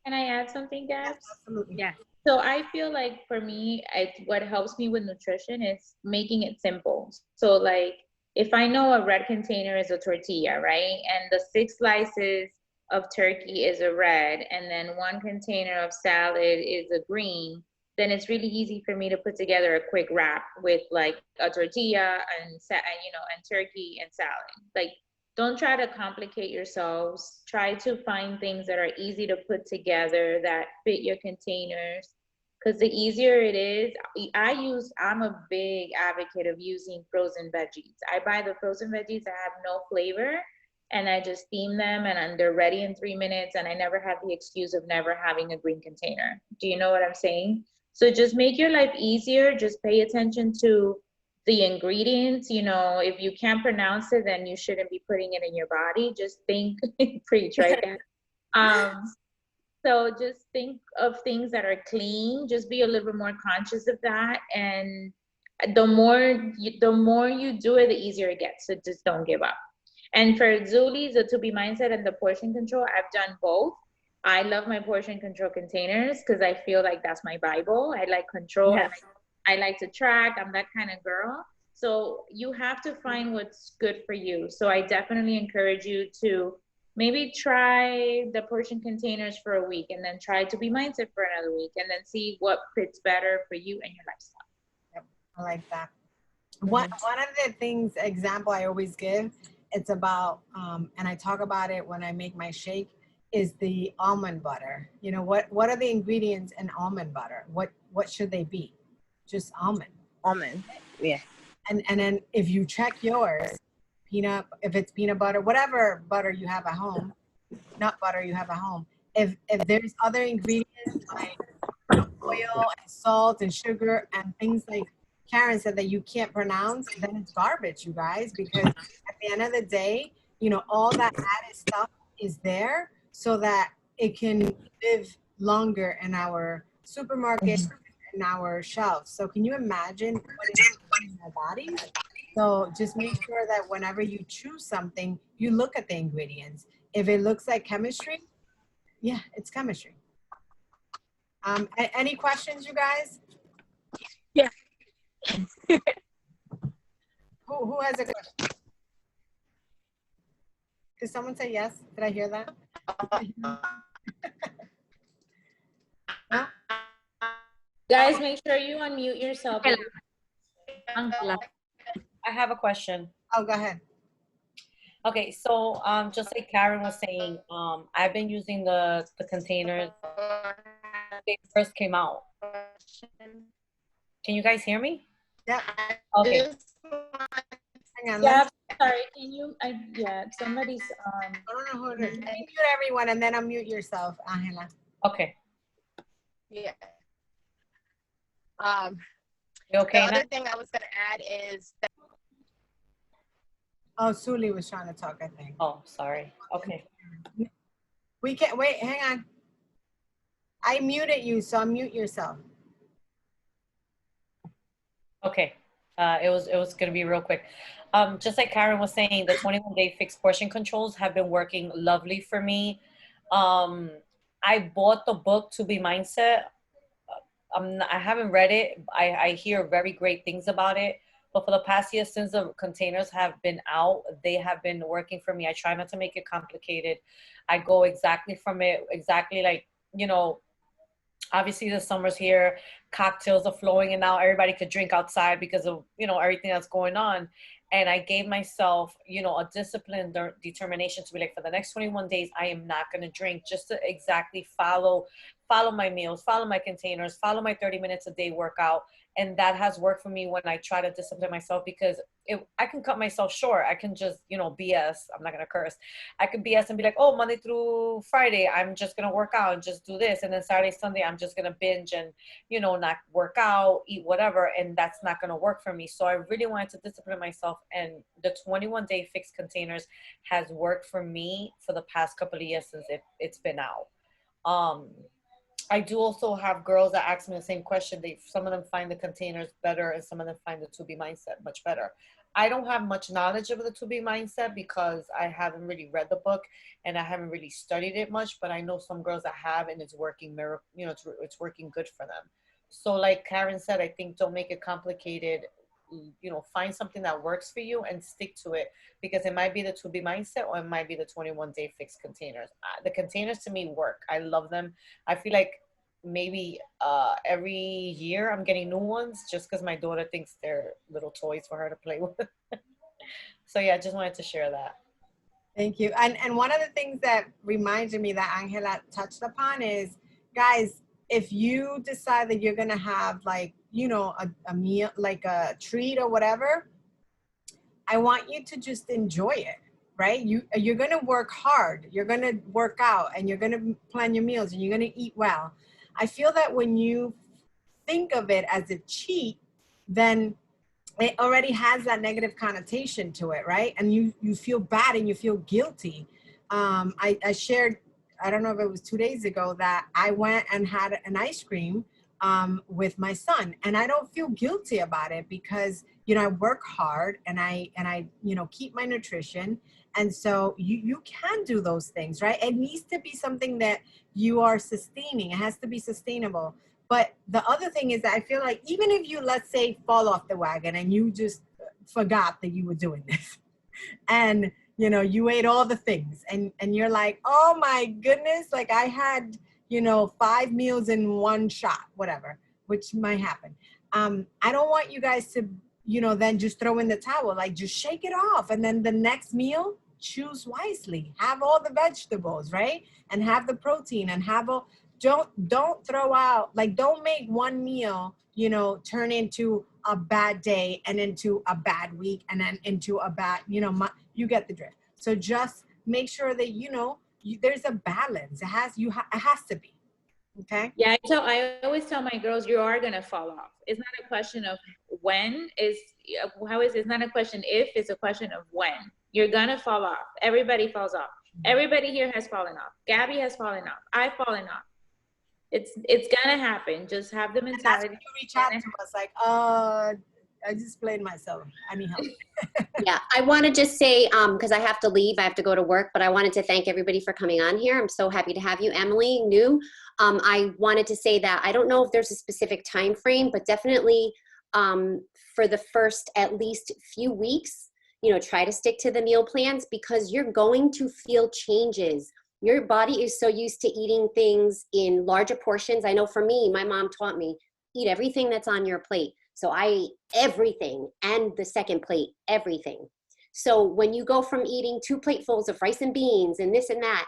[SPEAKER 3] can I add something, Gabs?
[SPEAKER 1] Absolutely.
[SPEAKER 4] Yeah.
[SPEAKER 3] So I feel like for me, what helps me with nutrition is making it simple. So like if I know a red container is a tortilla, right? And the 6 slices of turkey is a red, and then 1 container of salad is a green, then it's really easy for me to put together a quick wrap with like a tortilla and turkey and salad. Like, don't try to complicate yourselves. Try to find things that are easy to put together that fit your containers. Because the easier it is, I'm a big advocate of using frozen veggies. I buy the frozen veggies that have no flavor, and I just steam them, and they're ready in 3 minutes, and I never have the excuse of never having a green container. Do you know what I'm saying? So just make your life easier. Just pay attention to the ingredients. If you can't pronounce it, then you shouldn't be putting it in your body. Just think, preach, right? So just think of things that are clean. Just be a little bit more conscious of that. And the more you do it, the easier it gets. So just don't give up. And for Zuli's, the To Be Mindset and the portion control, I've done both. I love my portion control containers because I feel like that's my Bible. I like control.
[SPEAKER 4] Yes.
[SPEAKER 3] I like to track. I'm that kind of girl. So you have to find what's good for you. So I definitely encourage you to maybe try the portion containers for a week, and then try To Be Mindset for another week, and then see what fits better for you and your lifestyle.
[SPEAKER 1] Yep, I like that. One of the things, example I always give, it's about, and I talk about it when I make my shake, is the almond butter. What are the ingredients in almond butter? What should they be? Just almond.
[SPEAKER 4] Almond. Yeah.
[SPEAKER 1] And then if you check yours, if it's peanut butter, whatever butter you have at home, nut butter you have at home, if there's other ingredients like oil and salt and sugar and things like Karen said that you can't pronounce, then it's garbage, you guys, because at the end of the day, all that added stuff is there so that it can live longer in our supermarket, in our shelves. So can you imagine what it is in our bodies? So just make sure that whenever you choose something, you look at the ingredients. If it looks like chemistry, yeah, it's chemistry. Any questions, you guys?
[SPEAKER 4] Yeah.
[SPEAKER 1] Who has a question? Did someone say yes? Did I hear that? No?
[SPEAKER 3] Guys, make sure you unmute yourself.
[SPEAKER 5] Angela, I have a question.
[SPEAKER 1] Oh, go ahead.
[SPEAKER 5] Okay, so just like Karen was saying, I've been using the containers when they first came out. Can you guys hear me?
[SPEAKER 1] Yeah.
[SPEAKER 5] Okay.
[SPEAKER 1] Hang on.
[SPEAKER 3] Yeah, sorry. Can you? Somebody's.
[SPEAKER 1] I don't know who it is. Mute everyone and then unmute yourself, Angela.
[SPEAKER 5] Okay.
[SPEAKER 6] Yeah.
[SPEAKER 5] You okay
[SPEAKER 6] The
[SPEAKER 5] now?
[SPEAKER 6] other thing I was gonna add is that
[SPEAKER 1] Oh, Suli was trying to talk, I think.
[SPEAKER 5] Oh, sorry. Okay.
[SPEAKER 1] We can't wait. Hang on. I muted you, so unmute yourself.
[SPEAKER 5] Okay. It was gonna be real quick. Just like Karen was saying, the 21-day fixed portion controls have been working lovely for me. I bought the book To Be Mindset. I haven't read it. I hear very great things about it. But for the past year, since the containers have been out, they have been working for me. I try not to make it complicated. I go exactly from it, exactly like, Obviously the summer's here, cocktails are flowing, and now everybody could drink outside because of, you know, everything that's going on. And I gave myself, you know, a disciplined determination to be like, for the next 21 days, I am not going to drink, just to exactly follow my meals, follow my containers, follow my 30 minutes a day workout. And that has worked for me when I try to discipline myself, because I can cut myself short. I can just, you know, BS. I'm not going to curse. I could BS and be like, oh, Monday through Friday, I'm just going to work out and just do this. And then Saturday, Sunday, I'm just going to binge and, you know, not work out, eat whatever. And that's not going to work for me. So I really wanted to discipline myself. And the 21-day fixed containers has worked for me for the past couple of years since it's been out. I do also have girls that ask me the same question. Some of them find the containers better, and some of them find the 2B mindset much better. I don't have much knowledge of the 2B mindset because I haven't really read the book and I haven't really studied it much, but I know some girls that have, and it's working, you know, it's working good for them. So like Karen said, I think don't make it complicated. You know, find something that works for you and stick to it, because it might be the 2B mindset or it might be the 21-day fixed containers. The containers to me work. I love them. I feel like maybe every year I'm getting new ones just because my daughter thinks they're little toys for her to play with. So yeah, I just wanted to share that.
[SPEAKER 1] Thank you. And one of the things that reminded me that Angela touched upon is, guys, if you decide that you're gonna have, like, you know, a meal, like a treat or whatever, I want you to just enjoy it, right? You're gonna work hard, you're gonna work out, and you're gonna plan your meals, and you're gonna eat well. I feel that when you think of it as a cheat, then it already has that negative connotation to it, right? And you feel bad and you feel guilty. I shared, I don't know if it was 2 days ago, that I went and had an ice cream with my son, and I don't feel guilty about it because, you know, I work hard and I you know, keep my nutrition. And so you can do those things, right? It needs to be something that you are sustaining. It has to be sustainable. But the other thing is that I feel like even if you, let's say, fall off the wagon and you just forgot that you were doing this, and, you know, you ate all the things, and you're like, oh my goodness, like I had, you know, 5 meals in one shot, whatever, which might happen. I don't want you guys to, you know, then just throw in the towel. Like, just shake it off. And then the next meal, choose wisely. Have all the vegetables, right? And have the protein, and have all, don't throw out, like, don't make one meal, you know, turn into a bad day and into a bad week and then into a bad, you know, you get the drift. So just make sure that, you know, there's a balance. It has to be. Okay.
[SPEAKER 3] Yeah, I always tell my girls, you are gonna fall off. It's not a question of when, it's not a question if, it's a question of when. You're gonna fall off. Everybody falls off. Everybody here has fallen off. Gabby has fallen off. I've fallen off. It's gonna happen. Just have the mentality.
[SPEAKER 1] That's when you reach out to us like, I just played myself. I need help.
[SPEAKER 7] Yeah, I want to just say, because I have to leave, I have to go to work, but I wanted to thank everybody for coming on here. I'm so happy to have you, Emily, new. I wanted to say that I don't know if there's a specific time frame, but definitely for the first at least few weeks, you know, try to stick to the meal plans, because you're going to feel changes. Your body is so used to eating things in larger portions. I know for me, my mom taught me, eat everything that's on your plate. So I ate everything, and the second plate, everything. So when you go from eating 2 platefuls of rice and beans and this and that,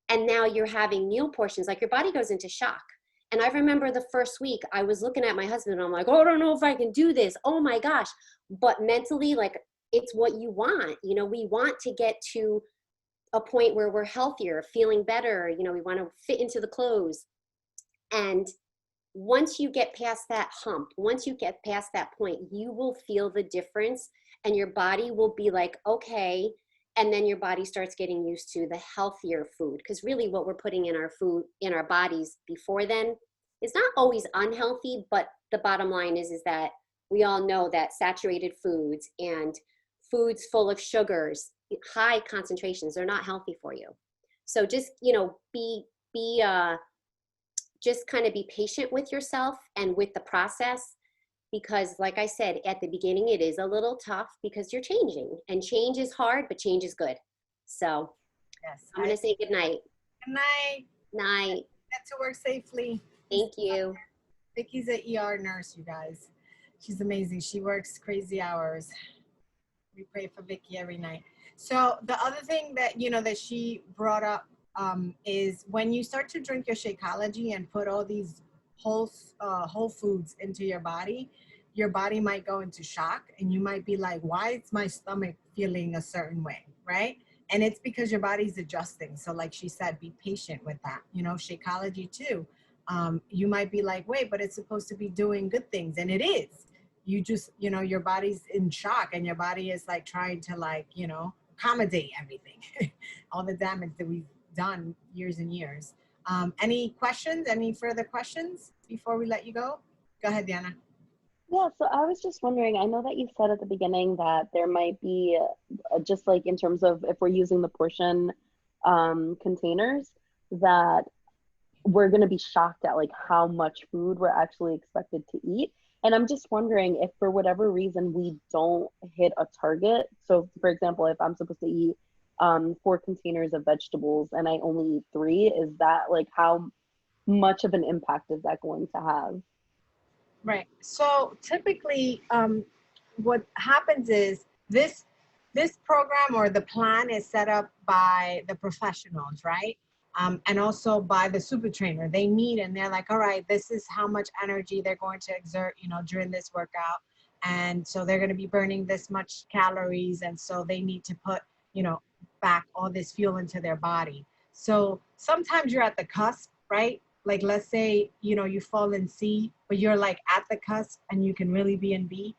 [SPEAKER 7] and now you're having meal portions, like your body goes into shock. And I remember the first week I was looking at my husband and I'm like, oh, I don't know if I can do this. Oh my gosh. But mentally, like, it's what you want. You know, we want to get to a point where we're healthier, feeling better. You know, we want to fit into the clothes. And once you get past that hump, once you get past that point, you will feel the difference, and your body will be like, okay. And then your body starts getting used to the healthier food. Because really what we're putting in our food, in our bodies before then, is not always unhealthy, but the bottom line is that we all know that saturated foods and foods full of sugars, high concentrations, they're not healthy for you. So just, you know, just kind of be patient with yourself and with the process, because like I said, at the beginning, it is a little tough because you're changing, and change is hard, but change is good. So
[SPEAKER 1] Yes.
[SPEAKER 7] I'm going to say good night.
[SPEAKER 1] Good night.
[SPEAKER 7] Night.
[SPEAKER 1] Get to work safely.
[SPEAKER 7] Thank you.
[SPEAKER 1] Vicky's an ER nurse, you guys. She's amazing. She works crazy hours. We pray for Vicky every night. So the other thing that, you know, that she brought up is when you start to drink your Shakeology and put all these whole foods into your body might go into shock and you might be like, why is my stomach feeling a certain way, right? And it's because your body's adjusting. So like she said, be patient with that. You know, Shakeology too. You might be like, wait, but it's supposed to be doing good things. And it is. You just, you know, your body's in shock and your body is like trying to like, you know, accommodate everything, all the damage that we've done years and years. Any questions, any further questions before we let you go? Go ahead, Diana.
[SPEAKER 8] Yeah, so I was just wondering, I know that you said at the beginning that there might be, just like in terms of if we're using the portion containers, that we're going to be shocked at like how much food we're actually expected to eat. And I'm just wondering if for whatever reason we don't hit a target. So for example, if I'm supposed to eat 4 containers of vegetables and I only eat 3, is that like how much of an impact is that going to have?
[SPEAKER 1] Right. So typically what happens is this program or the plan is set up by the professionals, right? And also by the super trainer. They meet and they're like, all right, this is how much energy they're going to exert, you know, during this workout. And so they're going to be burning this much calories. And so they need to put, you know, back all this fuel into their body. So sometimes you're at the cusp, right? Like, let's say, you know, you fall in C, but you're like at the cusp and you can really be in B.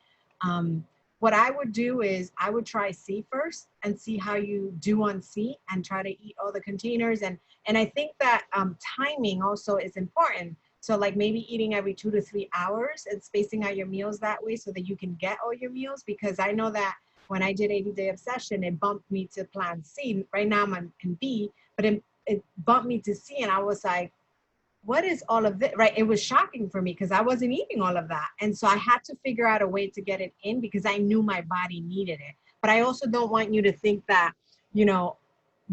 [SPEAKER 1] What I would do is I would try C first and see how you do on C and try to eat all the containers. And I think that timing also is important. So like maybe eating every 2 to 3 hours and spacing out your meals that way so that you can get all your meals. Because I know that when I did 80-day obsession, it bumped me to plan C. Right now I'm in B, but it bumped me to C and I was like, what is all of this, right? It was shocking for me because I wasn't eating all of that. And so I had to figure out a way to get it in because I knew my body needed it. But I also don't want you to think that, you know,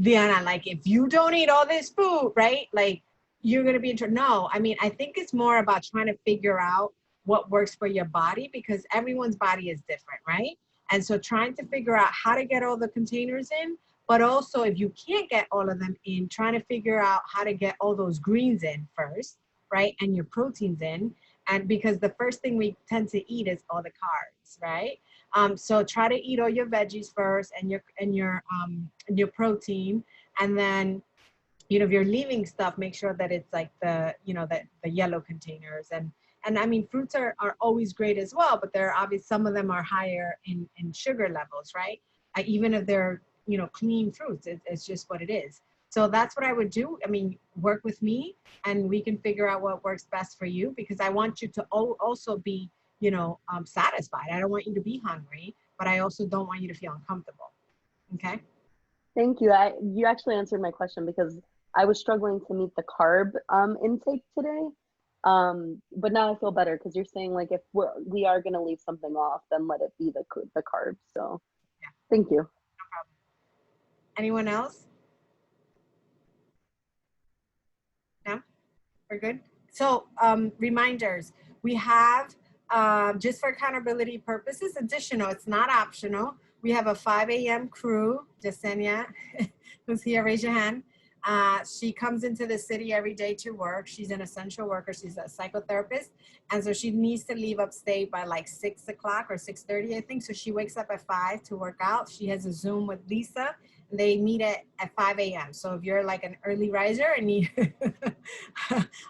[SPEAKER 1] Diana, like if you don't eat all this food, right? Like you're going to be in trouble. No, I mean, I think it's more about trying to figure out what works for your body because everyone's body is different, right? And so trying to figure out how to get all the containers in, but also if you can't get all of them in, trying to figure out how to get all those greens in first, right? And your proteins in. And because the first thing we tend to eat is all the carbs, right? So try to eat all your veggies first and your protein. And then, you know, if you're leaving stuff, make sure that it's like the, you know, the yellow containers. And I mean, fruits are always great as well, but they're obviously, some of them are higher in sugar levels, right? Even if they're, you know, clean fruits, it's just what it is. So that's what I would do. I mean, work with me and we can figure out what works best for you because I want you to also be, you know, satisfied. I don't want you to be hungry, but I also don't want you to feel uncomfortable. Okay.
[SPEAKER 8] Thank you. You actually answered my question because I was struggling to meet the carb intake today. But now I feel better because you're saying like if we are going to leave something off, then let it be the carbs. So yeah. Thank you.
[SPEAKER 1] No problem. Anyone else? No? We're good? So reminders, we have just for accountability purposes, additional, it's not optional. We have a 5 a.m. crew, Jasenia, who's here, raise your hand. She comes into the city every day to work. She's an essential worker. She's a psychotherapist. And so she needs to leave upstate by like 6 o'clock or 6:30, I think. So she wakes up at 5 to work out. She has a Zoom with Lisa. And they meet at 5 a.m. So if you're like an early riser and you,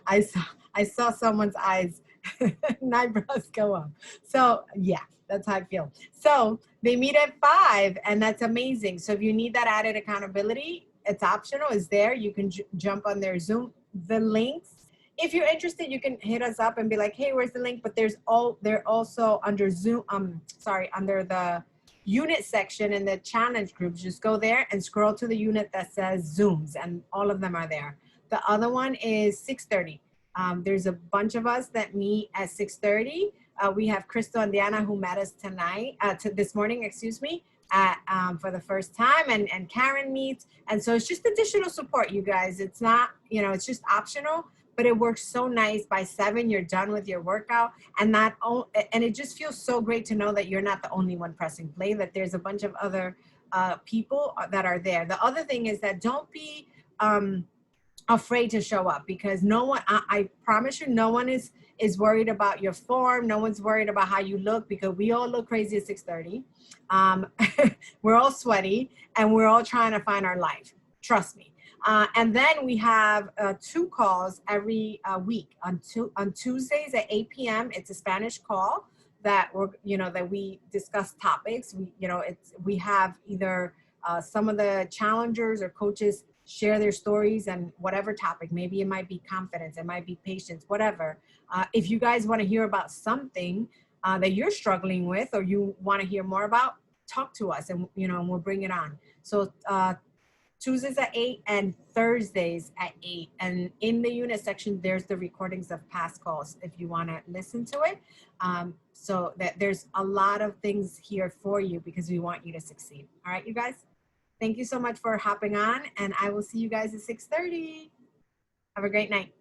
[SPEAKER 1] I saw someone's eyes and eyebrows go up. So yeah, that's how I feel. So they meet at 5 and that's amazing. So if you need that added accountability, it's optional, it's there. You can jump on their Zoom. The links, if you're interested, you can hit us up and be like, hey, where's the link? But they're also under Zoom, under the unit section in the challenge groups. Just go there and scroll to the unit that says Zooms and all of them are there. The other one is 6:30. There's a bunch of us that meet at 6:30. We have Crystal and Diana who met us this morning, excuse me, for the first time, and Karen meets. And so it's just additional support, you guys. It's not, you know, it's just optional, but it works so nice. By 7, you're done with your workout, and it just feels so great to know that you're not the only one pressing play, that there's a bunch of other people that are there. The other thing is that don't be afraid to show up, because no one, I promise you, no one is worried about your form. No one's worried about how you look, because we all look crazy at 6:30. We're all sweaty, and we're all trying to find our life. Trust me. And then we have 2 calls every week. On Tuesdays at 8 p.m. It's a Spanish call that that we discuss topics. We have either some of the challengers or coaches share their stories and whatever topic. Maybe it might be confidence, it might be patience, whatever. If you guys want to hear about something that you're struggling with, or you want to hear more about, talk to us, and we'll bring it on. So Tuesdays at 8 and Thursdays at 8. And in the unit section, there's the recordings of past calls if you want to listen to it. So that there's a lot of things here for you, because we want you to succeed. All right, you guys? Thank you so much for hopping on, and I will see you guys at 6:30. Have a great night.